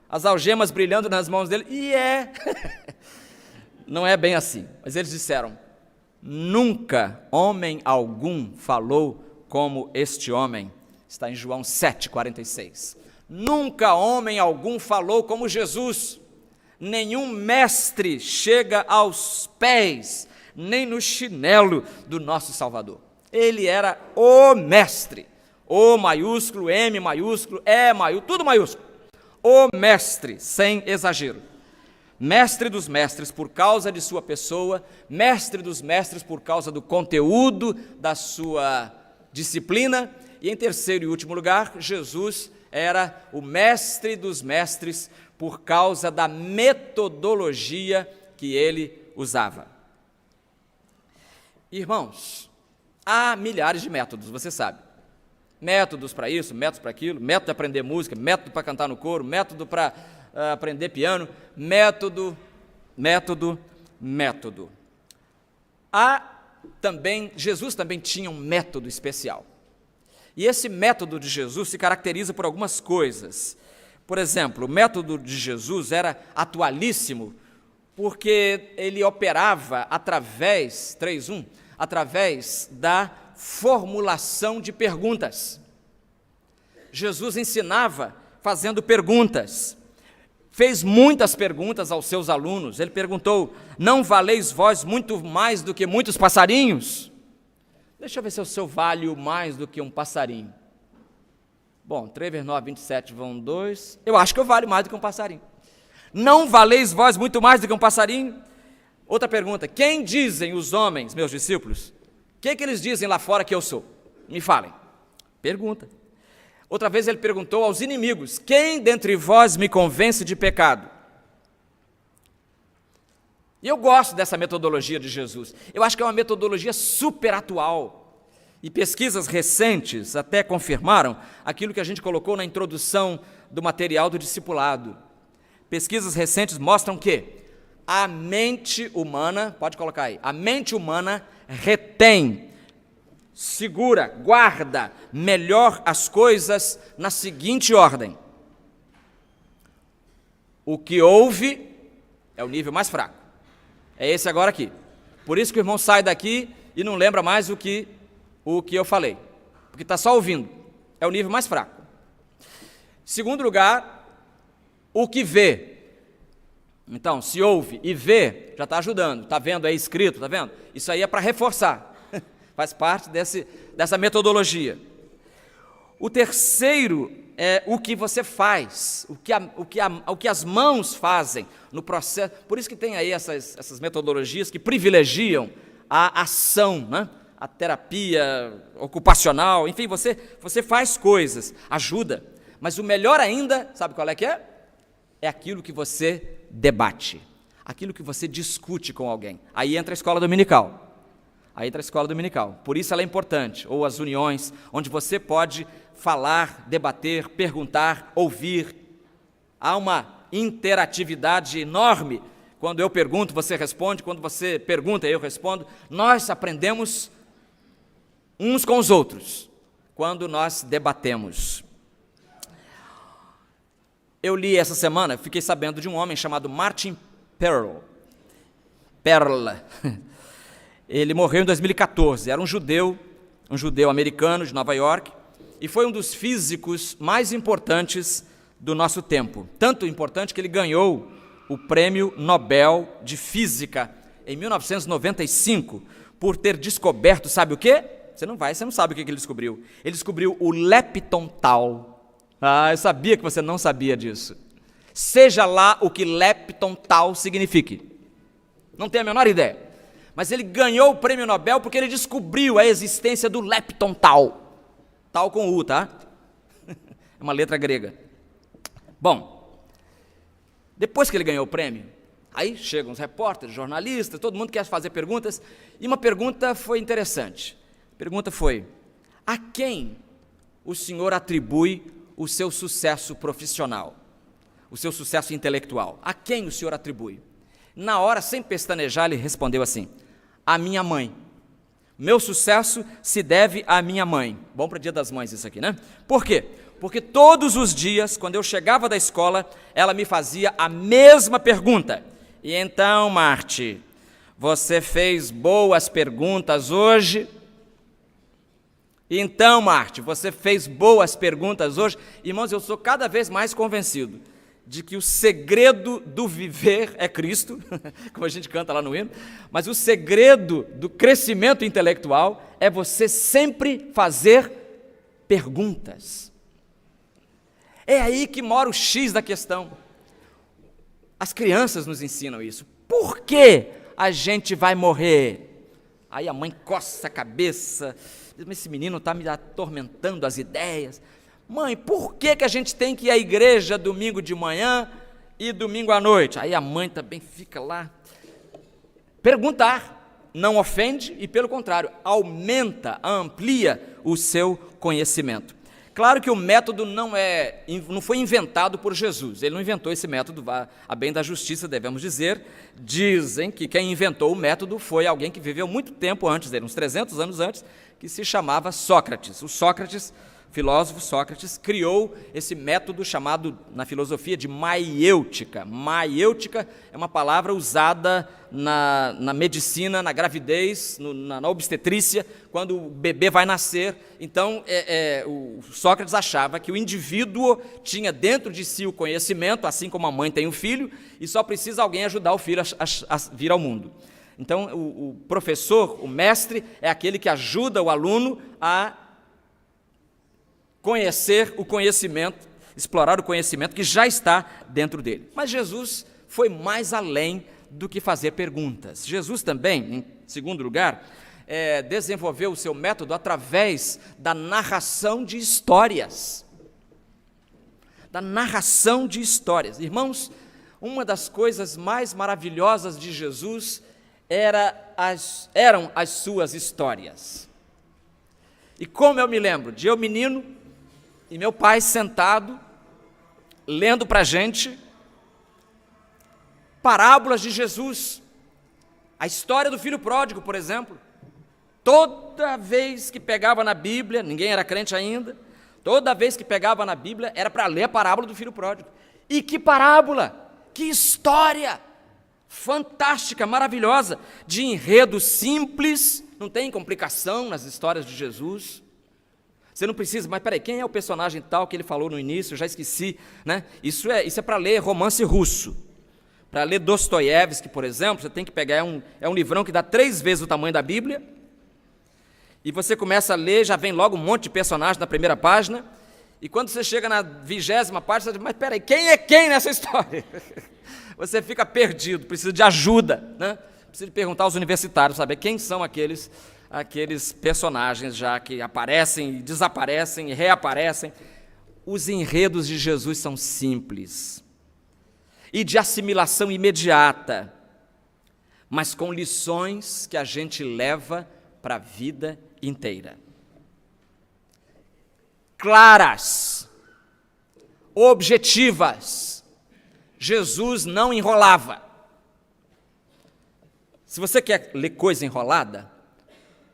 Speaker 2: As algemas brilhando nas mãos dele, não é bem assim, mas eles disseram, nunca homem algum falou como este homem, está em João 7,46, nunca homem algum falou como Jesus, nenhum mestre chega aos pés, nem no chinelo do nosso Salvador. Ele era o mestre, O maiúsculo, M maiúsculo, E maiúsculo, tudo maiúsculo. O mestre, sem exagero. Mestre dos mestres por causa de sua pessoa, mestre dos mestres por causa do conteúdo da sua disciplina, e em terceiro e último lugar, Jesus era o mestre dos mestres por causa da metodologia que ele usava. Irmãos, há milhares de métodos, você sabe. Métodos para isso, métodos para aquilo, método de aprender música, método para cantar no coro, método para aprender piano, método. Jesus também tinha um método especial. E esse método de Jesus se caracteriza por algumas coisas. Por exemplo, o método de Jesus era atualíssimo, porque ele operava através da formulação de perguntas. Jesus ensinava fazendo perguntas. Fez muitas perguntas aos seus alunos. Ele perguntou: não valeis vós muito mais do que muitos passarinhos? Deixa eu ver se eu sou valho mais do que um passarinho. Bom, 3 vezes 9, 27 vão 2. Eu acho que eu valho mais do que um passarinho. Não valeis vós muito mais do que um passarinho? Outra pergunta: quem dizem os homens, meus discípulos? O que eles dizem lá fora que eu sou? Me falem. Pergunta. Outra vez ele perguntou aos inimigos: quem dentre vós me convence de pecado? E eu gosto dessa metodologia de Jesus. Eu acho que é uma metodologia super atual. E pesquisas recentes até confirmaram aquilo que a gente colocou na introdução do material do discipulado. Pesquisas recentes mostram que a mente humana, pode colocar aí, a mente humana retém, segura, guarda melhor as coisas na seguinte ordem. O que ouve é o nível mais fraco. É esse agora aqui. Por isso que o irmão sai daqui e não lembra mais o que eu falei. Porque está só ouvindo. É o nível mais fraco. Segundo lugar, o que vê. Então, se ouve e vê, já está ajudando. Está vendo aí escrito, está vendo? Isso aí é para reforçar. Faz parte dessa metodologia. O terceiro é o que você faz, o que as mãos fazem no processo. Por isso que tem aí essas metodologias que privilegiam a ação, né? A terapia ocupacional, enfim, você faz coisas, ajuda. Mas o melhor ainda, sabe qual é que é? É aquilo que você debate, aquilo que você discute com alguém. Aí entra a escola dominical. Por isso ela é importante. Ou as uniões, onde você pode falar, debater, perguntar, ouvir. Há uma interatividade enorme. Quando eu pergunto, você responde. Quando você pergunta, eu respondo. Nós aprendemos uns com os outros quando nós debatemos. Eu li essa semana, fiquei sabendo de um homem chamado Martin Perl. Ele morreu em 2014, era um judeu americano de Nova York, e foi um dos físicos mais importantes do nosso tempo. Tanto importante que ele ganhou o Prêmio Nobel de Física em 1995, por ter descoberto, sabe o quê? Você não sabe o que ele descobriu. Ele descobriu o lepton tal. Eu sabia que você não sabia disso. Seja lá o que lepton tal signifique. Não tenho a menor ideia. Mas ele ganhou o prêmio Nobel porque ele descobriu a existência do lepton tal. Tal com U, tá? É uma letra grega. Bom, depois que ele ganhou o prêmio, aí chegam os repórteres, jornalistas, todo mundo quer fazer perguntas, e uma pergunta foi interessante. A pergunta foi: a quem o senhor atribui o seu sucesso profissional, o seu sucesso intelectual? A quem o senhor atribui? Na hora, sem pestanejar, ele respondeu assim: a minha mãe. Meu sucesso se deve à minha mãe. Bom para o Dia das Mães isso aqui, né? Por quê? Porque todos os dias, quando eu chegava da escola, ela me fazia a mesma pergunta. E então, Marte, você fez boas perguntas hoje? Então, Marte, você fez boas perguntas hoje? Irmãos, eu sou cada vez mais convencido de que o segredo do viver é Cristo, como a gente canta lá no hino, mas o segredo do crescimento intelectual é você sempre fazer perguntas. É aí que mora o X da questão. As crianças nos ensinam isso. Por que a gente vai morrer? Aí a mãe coça a cabeça, diz: esse menino está me atormentando as ideias. Mãe, por que a gente tem que ir à igreja domingo de manhã e domingo à noite? Aí a mãe também fica lá. Perguntar não ofende e, pelo contrário, amplia o seu conhecimento. Claro que o método não foi inventado por Jesus. Ele não inventou esse método, a bem da justiça devemos dizer. Dizem que quem inventou o método foi alguém que viveu muito tempo antes dele, uns 300 anos antes, que se chamava Sócrates. O filósofo Sócrates criou esse método chamado na filosofia de maiêutica. Maiêutica é uma palavra usada na medicina, na gravidez, na obstetrícia, quando o bebê vai nascer. Então, o Sócrates achava que o indivíduo tinha dentro de si o conhecimento, assim como a mãe tem o filho, e só precisa alguém ajudar o filho a vir ao mundo. Então, o professor, o mestre, é aquele que ajuda o aluno a conhecer o conhecimento, explorar o conhecimento que já está dentro dele. Mas Jesus foi mais além do que fazer perguntas. Jesus também, em segundo lugar, desenvolveu o seu método através da narração de histórias. Da narração de histórias. Irmãos, uma das coisas mais maravilhosas de Jesus eram as suas histórias. E como eu me lembro de eu menino e meu pai sentado, lendo para a gente parábolas de Jesus, a história do filho pródigo, por exemplo. Toda vez que pegava na Bíblia, ninguém era crente ainda, toda vez que pegava na Bíblia era para ler a parábola do filho pródigo. E que parábola, que história fantástica, maravilhosa, de enredo simples, não tem complicação nas histórias de Jesus. Você não precisa, mas peraí, quem é o personagem tal que ele falou no início? Eu já esqueci, né? Isso é para ler romance russo. Para ler Dostoiévski, por exemplo, você tem que pegar, é um livrão que dá 3 vezes o tamanho da Bíblia, e você começa a ler, já vem logo um monte de personagem na primeira página, e quando você chega na 20ª página, você diz, mas peraí, quem é quem nessa história? Você fica perdido, precisa de ajuda, né? Precisa perguntar aos universitários, saber quem são aqueles personagens já que aparecem, desaparecem e reaparecem. Os enredos de Jesus são simples e de assimilação imediata, mas com lições que a gente leva para a vida inteira. Claras, objetivas. Jesus não enrolava. Se você quer ler coisa enrolada,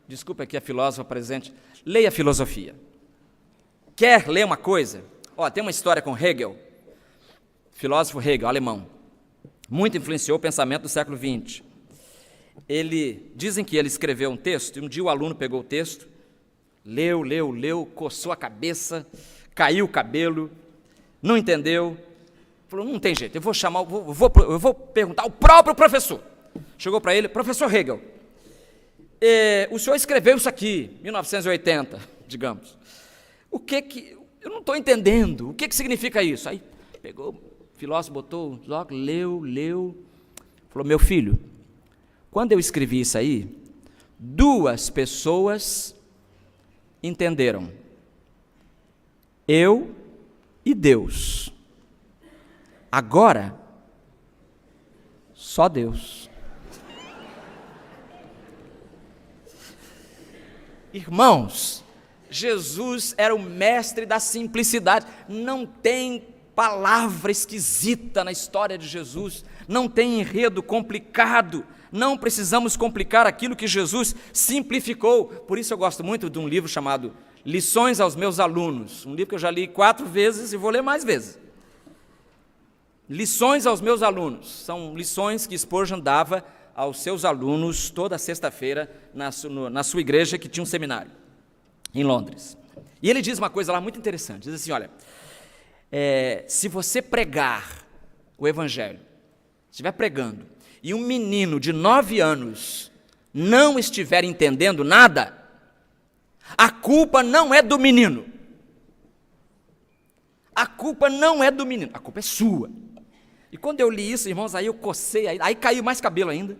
Speaker 2: desculpa aqui a filósofa presente, leia filosofia. Quer ler uma coisa? Tem uma história com Hegel, filósofo Hegel, alemão, muito influenciou o pensamento do século XX. Dizem que ele escreveu um texto, e um dia o aluno pegou o texto, leu, coçou a cabeça, caiu o cabelo, não entendeu, falou, não tem jeito, eu vou perguntar ao próprio professor. Chegou para ele, professor Hegel, o senhor escreveu isso aqui, 1980, digamos, eu não estou entendendo, o que significa isso? Aí pegou, o filósofo botou, leu, falou, meu filho, quando eu escrevi isso aí, 2 pessoas entenderam, eu e Deus. Agora, só Deus. Irmãos, Jesus era o mestre da simplicidade. Não tem palavra esquisita na história de Jesus, não tem enredo complicado. Não precisamos complicar aquilo que Jesus simplificou. Por isso eu gosto muito de um livro chamado Lições aos Meus Alunos, um livro que eu já li 4 vezes e vou ler mais vezes. Lições aos Meus Alunos, são lições que Spurgeon dava aos seus alunos toda sexta-feira na sua igreja, que tinha um seminário em Londres. E ele diz uma coisa lá muito interessante, diz assim, olha, se você pregar o Evangelho, estiver pregando, e um menino de 9 anos não estiver entendendo nada, a culpa não é do menino. A culpa não é do menino, a culpa é sua. E quando eu li isso, irmãos, aí eu cocei, aí caiu mais cabelo ainda.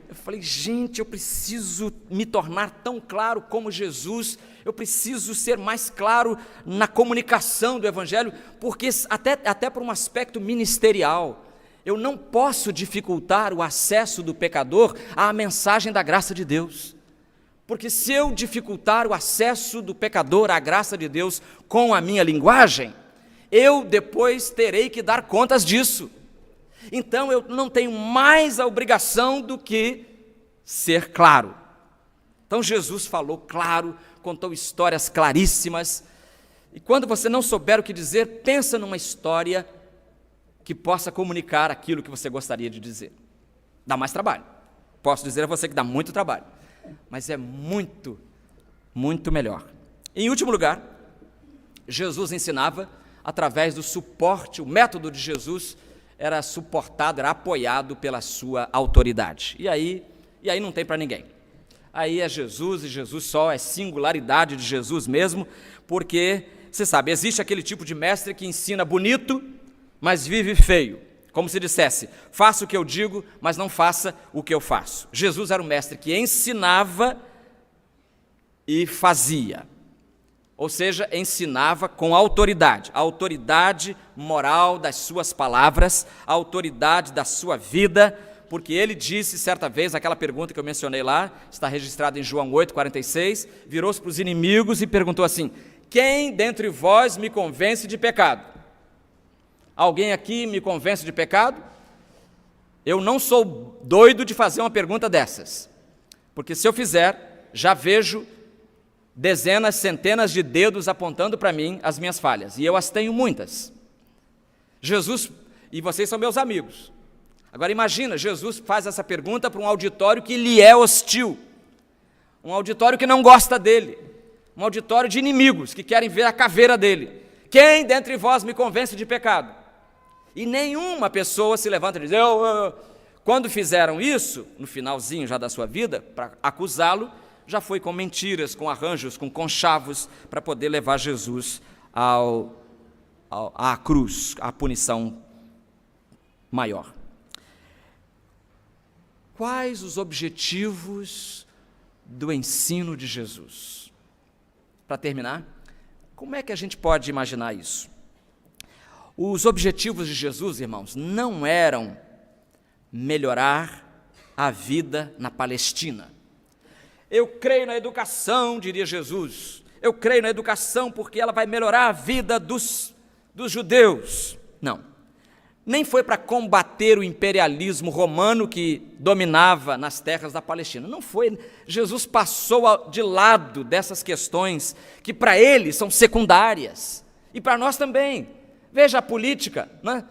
Speaker 2: Eu falei, gente, eu preciso me tornar tão claro como Jesus, eu preciso ser mais claro na comunicação do Evangelho, porque até por um aspecto ministerial, eu não posso dificultar o acesso do pecador à mensagem da graça de Deus. Porque se eu dificultar o acesso do pecador à graça de Deus com a minha linguagem, eu depois terei que dar contas disso. Então eu não tenho mais a obrigação do que ser claro. Então Jesus falou claro, contou histórias claríssimas. E quando você não souber o que dizer, pensa numa história que possa comunicar aquilo que você gostaria de dizer. Dá mais trabalho. Posso dizer a você que dá muito trabalho, mas é muito, muito melhor. Em último lugar, Jesus ensinava através do suporte, o método de Jesus era suportado, era apoiado pela sua autoridade. E aí não tem para ninguém. Aí é Jesus e Jesus só, é singularidade de Jesus mesmo, porque, você sabe, existe aquele tipo de mestre que ensina bonito, mas vive feio, como se dissesse, faça o que eu digo, mas não faça o que eu faço. Jesus era um mestre que ensinava e fazia. Ou seja, ensinava com autoridade, a autoridade moral das suas palavras, a autoridade da sua vida, porque ele disse certa vez, aquela pergunta que eu mencionei lá, está registrada em João 8,46, virou-se para os inimigos e perguntou assim: quem dentre vós me convence de pecado? Alguém aqui me convence de pecado? Eu não sou doido de fazer uma pergunta dessas, porque se eu fizer, já vejo dezenas, centenas de dedos apontando para mim as minhas falhas, e eu as tenho muitas. Jesus, e vocês são meus amigos, agora imagina, Jesus faz essa pergunta para um auditório que lhe é hostil, um auditório que não gosta dele, um auditório de inimigos que querem ver a caveira dele. Quem dentre vós me convence de pecado? E nenhuma pessoa se levanta e diz, Quando fizeram isso, no finalzinho já da sua vida, para acusá-lo, já foi com mentiras, com arranjos, com conchavos, para poder levar Jesus à cruz, à punição maior. Quais os objetivos do ensino de Jesus? Para terminar, como é que a gente pode imaginar isso? Os objetivos de Jesus, irmãos, não eram melhorar a vida na Palestina. Eu creio na educação, diria Jesus. Eu creio na educação porque ela vai melhorar a vida dos judeus. Não. Nem foi para combater o imperialismo romano que dominava nas terras da Palestina. Não foi. Jesus passou de lado dessas questões que para ele são secundárias. E para nós também. Veja a política, né?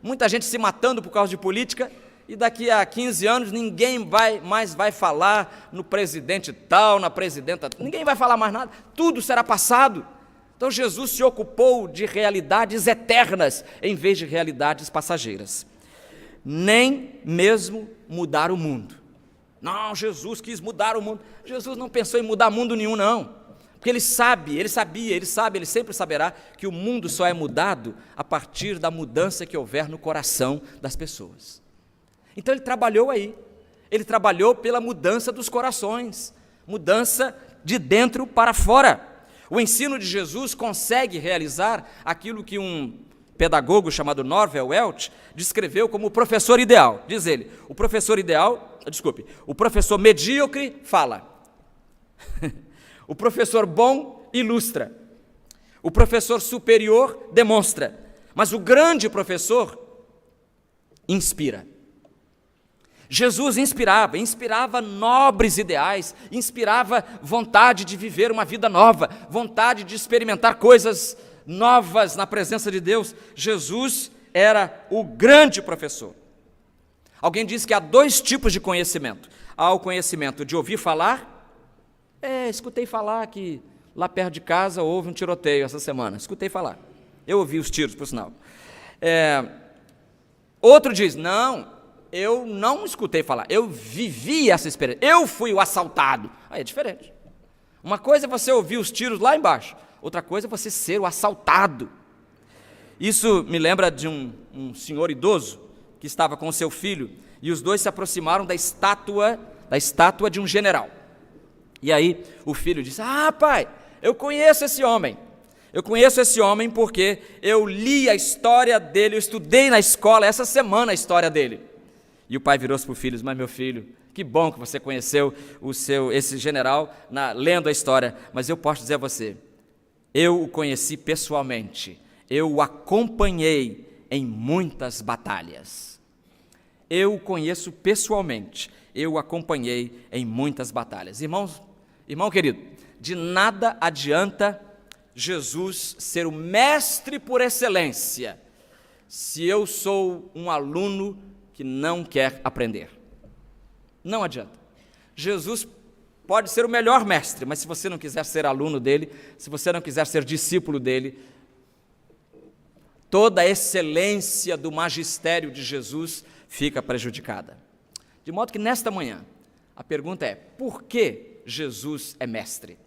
Speaker 2: Muita gente se matando por causa de política, e daqui a 15 anos ninguém mais vai falar no presidente tal, na presidenta, ninguém vai falar mais nada, tudo será passado. Então Jesus se ocupou de realidades eternas, em vez de realidades passageiras. Nem mesmo mudar o mundo. Não, Jesus quis mudar o mundo. Jesus não pensou em mudar mundo nenhum, não. Porque ele sempre saberá que o mundo só é mudado a partir da mudança que houver no coração das pessoas. Então ele trabalhou aí, ele trabalhou pela mudança dos corações, mudança de dentro para fora. O ensino de Jesus consegue realizar aquilo que um pedagogo chamado Norvel Welch descreveu como o professor ideal. Diz ele, o professor medíocre fala. O professor bom ilustra, o professor superior demonstra, mas o grande professor inspira. Jesus inspirava nobres ideais, inspirava vontade de viver uma vida nova, vontade de experimentar coisas novas na presença de Deus. Jesus era o grande professor. Alguém diz que há dois tipos de conhecimento. Há o conhecimento de ouvir falar. Escutei falar que lá perto de casa houve um tiroteio essa semana. Escutei falar. Eu ouvi os tiros, por sinal. Outro diz, não, eu não escutei falar, eu vivi essa experiência, eu fui o assaltado. Aí é diferente. Uma coisa é você ouvir os tiros lá embaixo, outra coisa é você ser o assaltado. Isso me lembra de um senhor idoso que estava com o seu filho, e os dois se aproximaram da estátua de um general. E aí o filho disse, pai, eu conheço esse homem porque eu li a história dele, eu estudei na escola essa semana a história dele. E o pai virou-se para o filho e disse, mas meu filho, que bom que você conheceu esse general lendo a história, mas eu posso dizer a você, eu o conheci pessoalmente, eu o acompanhei em muitas batalhas. Eu o conheço pessoalmente, eu o acompanhei em muitas batalhas. Irmão querido, de nada adianta Jesus ser o mestre por excelência, se eu sou um aluno que não quer aprender. Não adianta. Jesus pode ser o melhor mestre, mas se você não quiser ser aluno dele, se você não quiser ser discípulo dele, toda a excelência do magistério de Jesus fica prejudicada. De modo que nesta manhã, a pergunta é, por que Jesus é mestre?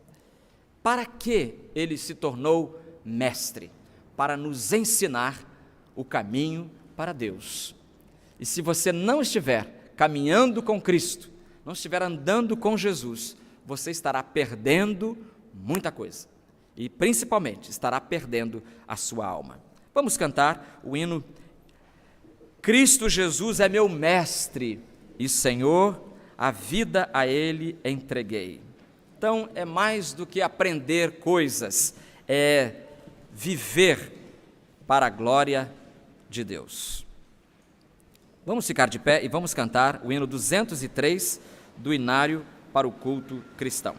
Speaker 2: Para que ele se tornou mestre? Para nos ensinar o caminho para Deus. E se você não estiver caminhando com Cristo, não estiver andando com Jesus, você estará perdendo muita coisa. e principalmente estará perdendo a sua alma. Vamos cantar o hino Cristo Jesus é meu mestre e Senhor, a vida a Ele entreguei. Então é mais do que aprender coisas, é viver para a glória de Deus. Vamos ficar de pé e vamos cantar o hino 203 do Inário para o Culto Cristão.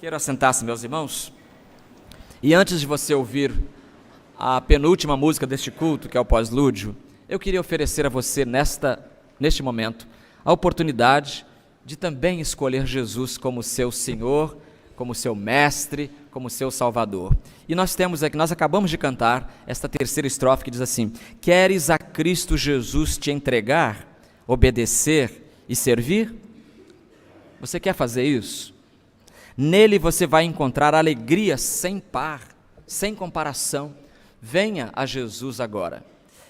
Speaker 2: Quero assentar-se, meus irmãos. E antes de você ouvir a penúltima música deste culto, que é o pós-lúdio, eu queria oferecer a você, neste momento, a oportunidade de também escolher Jesus como seu Senhor, como seu Mestre, como seu Salvador. E nós acabamos de cantar esta terceira estrofe que diz assim: queres a Cristo Jesus te entregar, obedecer e servir? Você quer fazer isso? Nele você vai encontrar alegria sem par, sem comparação. Venha a Jesus agora.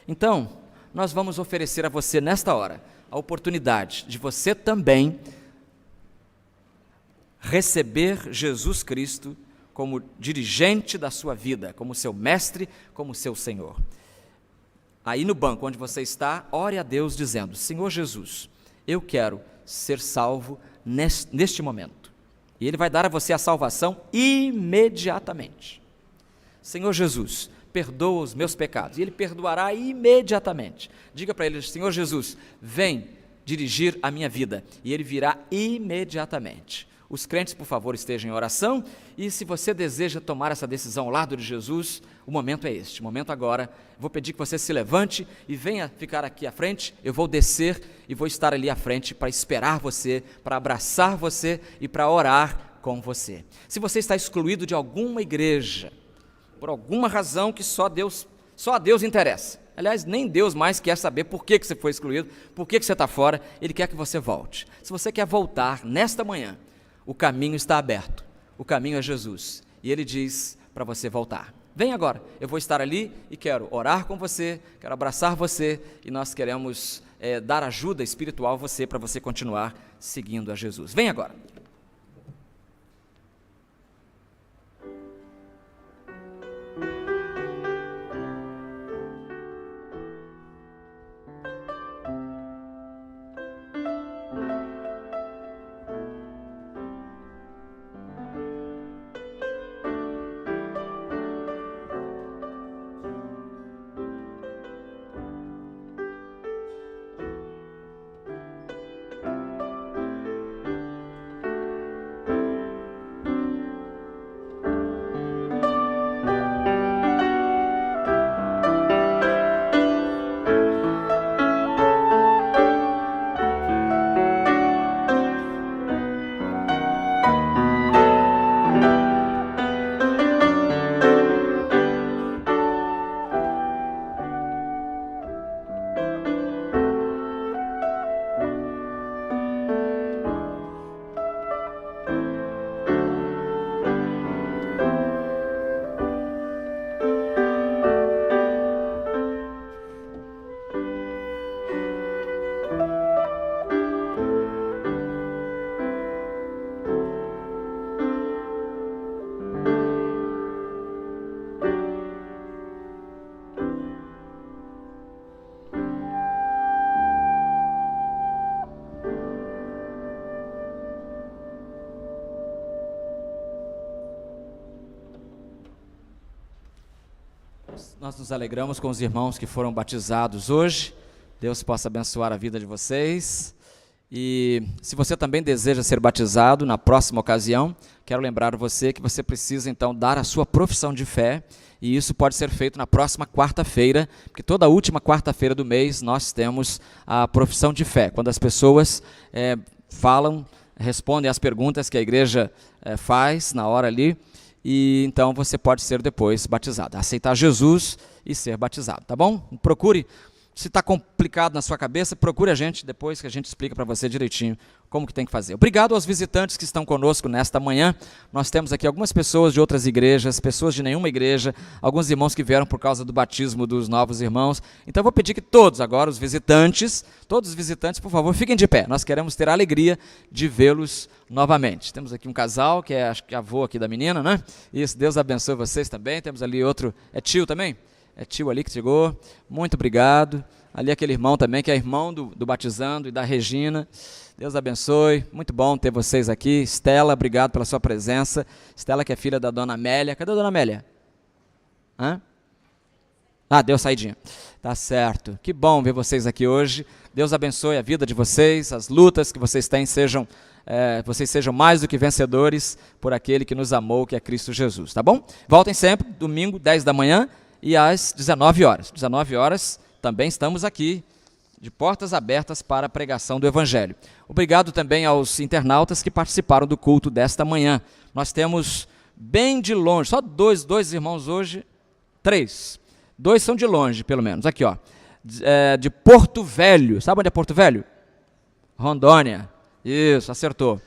Speaker 2: Então, nós vamos oferecer a você nesta hora a oportunidade de você também receber Jesus Cristo como dirigente da sua vida, como seu mestre, como seu Senhor. Aí no banco onde você está, ore a Deus dizendo: Senhor Jesus, eu quero ser salvo neste momento. E Ele vai dar a você a salvação imediatamente. Senhor Jesus, perdoa os meus pecados. E Ele perdoará imediatamente. Diga para Ele: Senhor Jesus, vem dirigir a minha vida. E Ele virá imediatamente. Os crentes, por favor, estejam em oração. E se você deseja tomar essa decisão ao lado de Jesus, o momento é este. O momento agora. Vou pedir que você se levante e venha ficar aqui à frente. Eu vou descer e vou estar ali à frente para esperar você, para abraçar você e para orar com você. Se você está excluído de alguma igreja, por alguma razão que só a Deus interessa. Aliás, nem Deus mais quer saber por que você foi excluído, por que você está fora, Ele quer que você volte. Se você quer voltar nesta manhã, o caminho está aberto, o caminho é Jesus, e Ele diz para você voltar. Vem agora, eu vou estar ali e quero orar com você, quero abraçar você, e nós queremos dar ajuda espiritual a você, para você continuar seguindo a Jesus. Vem agora. Nós nos alegramos com os irmãos que foram batizados hoje. Deus possa abençoar a vida de vocês. E se você também deseja ser batizado na próxima ocasião, quero lembrar você que você precisa então dar a sua profissão de fé, e isso pode ser feito na próxima quarta-feira, porque toda última quarta-feira do mês nós temos a profissão de fé, quando as pessoas falam, respondem às perguntas que a igreja faz na hora ali, e então você pode ser depois batizado, aceitar Jesus e ser batizado, tá bom? Procure. Se está complicado na sua cabeça, procure a gente depois que a gente explica para você direitinho como que tem que fazer. Obrigado aos visitantes que estão conosco nesta manhã. Nós temos aqui algumas pessoas de outras igrejas, pessoas de nenhuma igreja, alguns irmãos que vieram por causa do batismo dos novos irmãos. Então eu vou pedir que todos agora, todos os visitantes, por favor, fiquem de pé. Nós queremos ter a alegria de vê-los novamente. Temos aqui um casal, que é acho que avô aqui da menina, né? Isso, Deus abençoe vocês também. Temos ali outro, é tio também? É tio ali que chegou, muito obrigado. Ali aquele irmão também, que é irmão do batizando e da Regina. Deus abençoe, muito bom ter vocês aqui. Estela, obrigado pela sua presença. Estela que é filha da dona Amélia. Cadê a dona Amélia? Hã? Ah, deu saidinha. Tá certo. Que bom ver vocês aqui hoje. Deus abençoe a vida de vocês, as lutas que vocês têm vocês sejam mais do que vencedores por aquele que nos amou, que é Cristo Jesus, tá bom? Voltem sempre, domingo, 10 da manhã. E às 19 horas. 19 horas também estamos aqui, de portas abertas para a pregação do Evangelho. Obrigado também aos internautas que participaram do culto desta manhã. Nós temos bem de longe, só dois irmãos hoje, 3. 2 são de longe, pelo menos. Aqui, ó, de Porto Velho. Sabe onde é Porto Velho? Rondônia. Isso, acertou.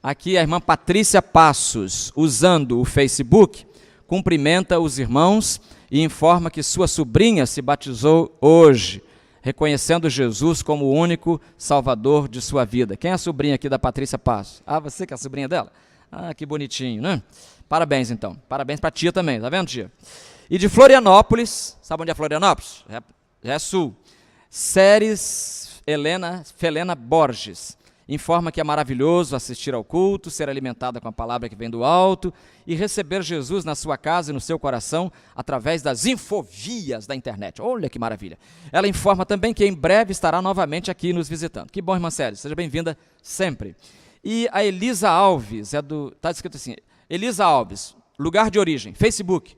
Speaker 2: Aqui a irmã Patrícia Passos, usando o Facebook, cumprimenta os irmãos e informa que sua sobrinha se batizou hoje, reconhecendo Jesus como o único salvador de sua vida. Quem é a sobrinha aqui da Patrícia Passos? Ah, você que é a sobrinha dela? Ah, que bonitinho, né? Parabéns, então. Parabéns para a tia também, tá vendo, tia? E de Florianópolis, sabe onde é Florianópolis? Já é sul. Séries Felena Borges. Informa que é maravilhoso assistir ao culto, ser alimentada com a palavra que vem do alto e receber Jesus na sua casa e no seu coração através das infovias da internet. Olha que maravilha. Ela informa também que em breve estará novamente aqui nos visitando. Que bom, irmã Célia, seja bem-vinda sempre. E a Elisa Alves, está escrito assim, Elisa Alves, lugar de origem, Facebook.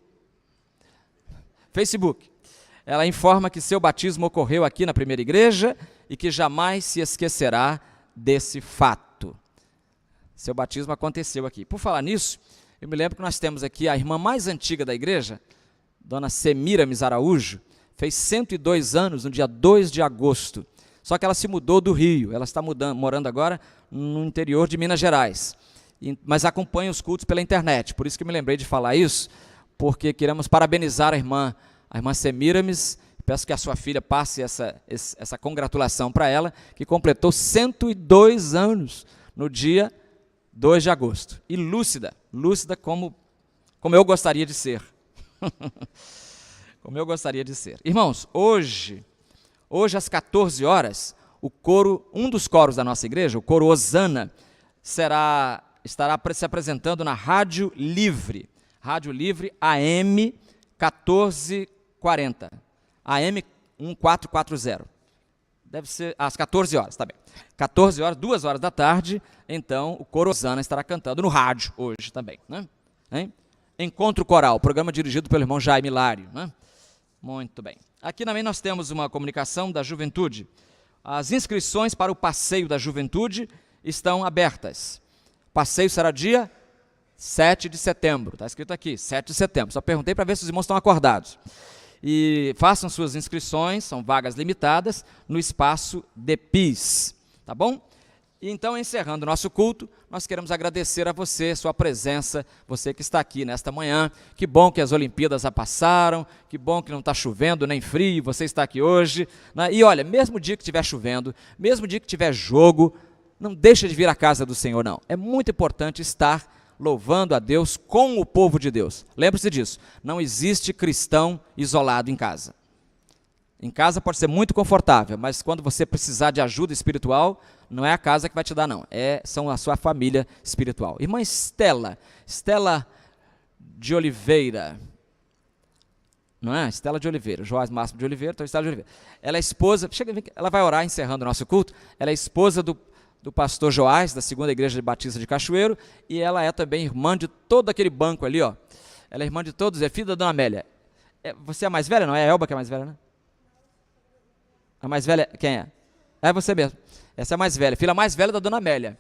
Speaker 2: Ela informa que seu batismo ocorreu aqui na primeira igreja e que jamais se esquecerá desse fato. Seu batismo aconteceu aqui. Por falar nisso, Eu me lembro que nós temos aqui a irmã mais antiga da igreja, dona Semiramis Araújo, fez 102 anos no dia 2 de agosto. Só que ela se mudou do Rio, ela está morando agora no interior de Minas Gerais. Mas acompanha os cultos pela internet, por isso que me lembrei de falar isso, porque queremos parabenizar a irmã Semiramis. Peço que a sua filha passe essa congratulação para ela, que completou 102 anos no dia 2 de agosto. E lúcida como eu gostaria de ser. Como eu gostaria de ser. Irmãos, hoje às 14 horas, um dos coros da nossa igreja, o coro Osana, estará se apresentando na Rádio Livre AM 1440, AM 1440. Deve ser às 14 horas, tá bem. 14 horas, 2 horas da tarde, então o coro Osana estará cantando no rádio hoje também, né? Hein? Encontro Coral, programa dirigido pelo irmão Jaime Hilário, né? Muito bem. Aqui também nós temos uma comunicação da juventude. As inscrições para o passeio da juventude estão abertas. O passeio será dia 7 de setembro. Está escrito aqui, 7 de setembro. Só perguntei para ver se os irmãos estão acordados. E façam suas inscrições, são vagas limitadas, no espaço DEPIS. Tá bom? E então, encerrando o nosso culto, nós queremos agradecer a você, sua presença, você que está aqui nesta manhã. Que bom que as Olimpíadas já passaram, que bom que não está chovendo nem frio, você está aqui hoje, né? E olha, mesmo dia que estiver chovendo, mesmo dia que tiver jogo, não deixa de vir à casa do Senhor, não. É muito importante estar louvando a Deus com o povo de Deus. Lembre-se disso, não existe cristão isolado em casa. Em casa pode ser muito confortável, mas quando você precisar de ajuda espiritual, não é a casa que vai te dar, não. São a sua família espiritual. Irmã Estela de Oliveira, não é? Estela de Oliveira, Joás Máximo de Oliveira, então Estela de Oliveira. Ela é esposa, ela vai orar encerrando o nosso culto, ela é esposa do pastor Joás, da Segunda Igreja Batista de Cachoeiro, e ela é também irmã de todo aquele banco ali, ó. Ela é irmã de todos, é filha da dona Amélia. Você é a mais velha, não é? É a Elba que é a mais velha, né? A mais velha, quem é? É você mesmo. Essa é a mais velha, filha mais velha da dona Amélia.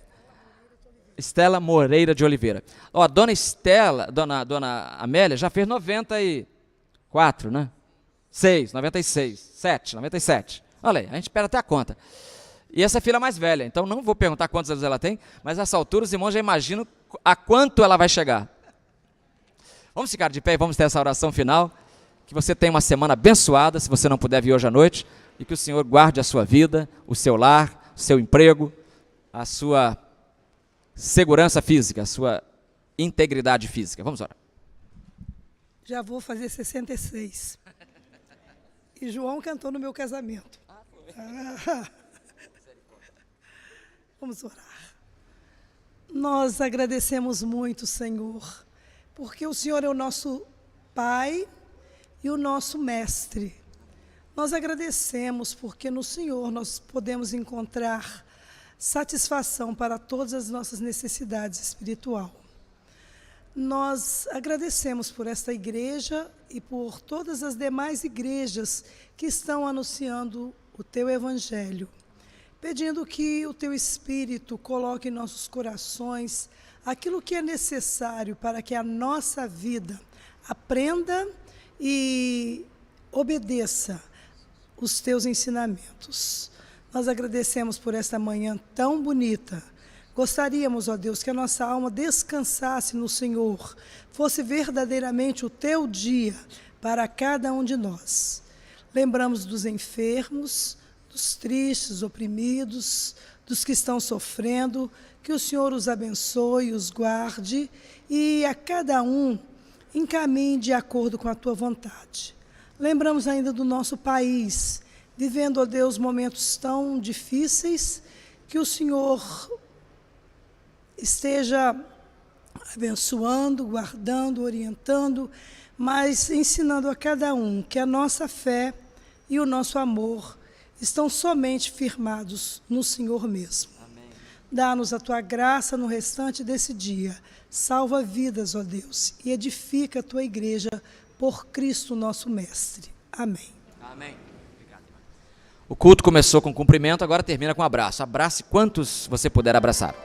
Speaker 2: Estela Moreira de Oliveira. Ó, a dona Estela, dona Amélia já fez 94, né? 97. Olha aí, a gente espera até a conta. E essa é a filha mais velha, então não vou perguntar quantos anos ela tem, mas nessa altura os irmãos já imaginam a quanto ela vai chegar. Vamos ficar de pé e vamos ter essa oração final. Que você tenha uma semana abençoada, se você não puder vir hoje à noite, e que o Senhor guarde a sua vida, o seu lar, o seu emprego, a sua segurança física, a sua integridade física. Vamos orar.
Speaker 5: Já vou fazer 66. E João cantou no meu casamento. Vamos orar. Nós agradecemos muito, Senhor, porque o Senhor é o nosso Pai e o nosso Mestre. Nós agradecemos porque no Senhor nós podemos encontrar satisfação para todas as nossas necessidades espirituais. Nós agradecemos por esta igreja e por todas as demais igrejas que estão anunciando o Teu Evangelho, pedindo que o Teu Espírito coloque em nossos corações aquilo que é necessário para que a nossa vida aprenda e obedeça os Teus ensinamentos. Nós agradecemos por esta manhã tão bonita. Gostaríamos, ó Deus, que a nossa alma descansasse no Senhor, fosse verdadeiramente o Teu dia para cada um de nós. Lembramos dos enfermos, dos tristes, oprimidos, dos que estão sofrendo, que o Senhor os abençoe, os guarde e a cada um encaminhe de acordo com a Tua vontade. Lembramos ainda do nosso país, vivendo, ó Deus, momentos tão difíceis, que o Senhor esteja abençoando, guardando, orientando, mas ensinando a cada um que a nossa fé e o nosso amor estão somente firmados no Senhor mesmo. Amém. Dá-nos a Tua graça no restante desse dia. Salva vidas, ó Deus, e edifica a Tua igreja por Cristo nosso Mestre. Amém.
Speaker 2: Amém. Obrigado, irmão. O culto começou com cumprimento, agora termina com abraço. Abrace quantos você puder abraçar.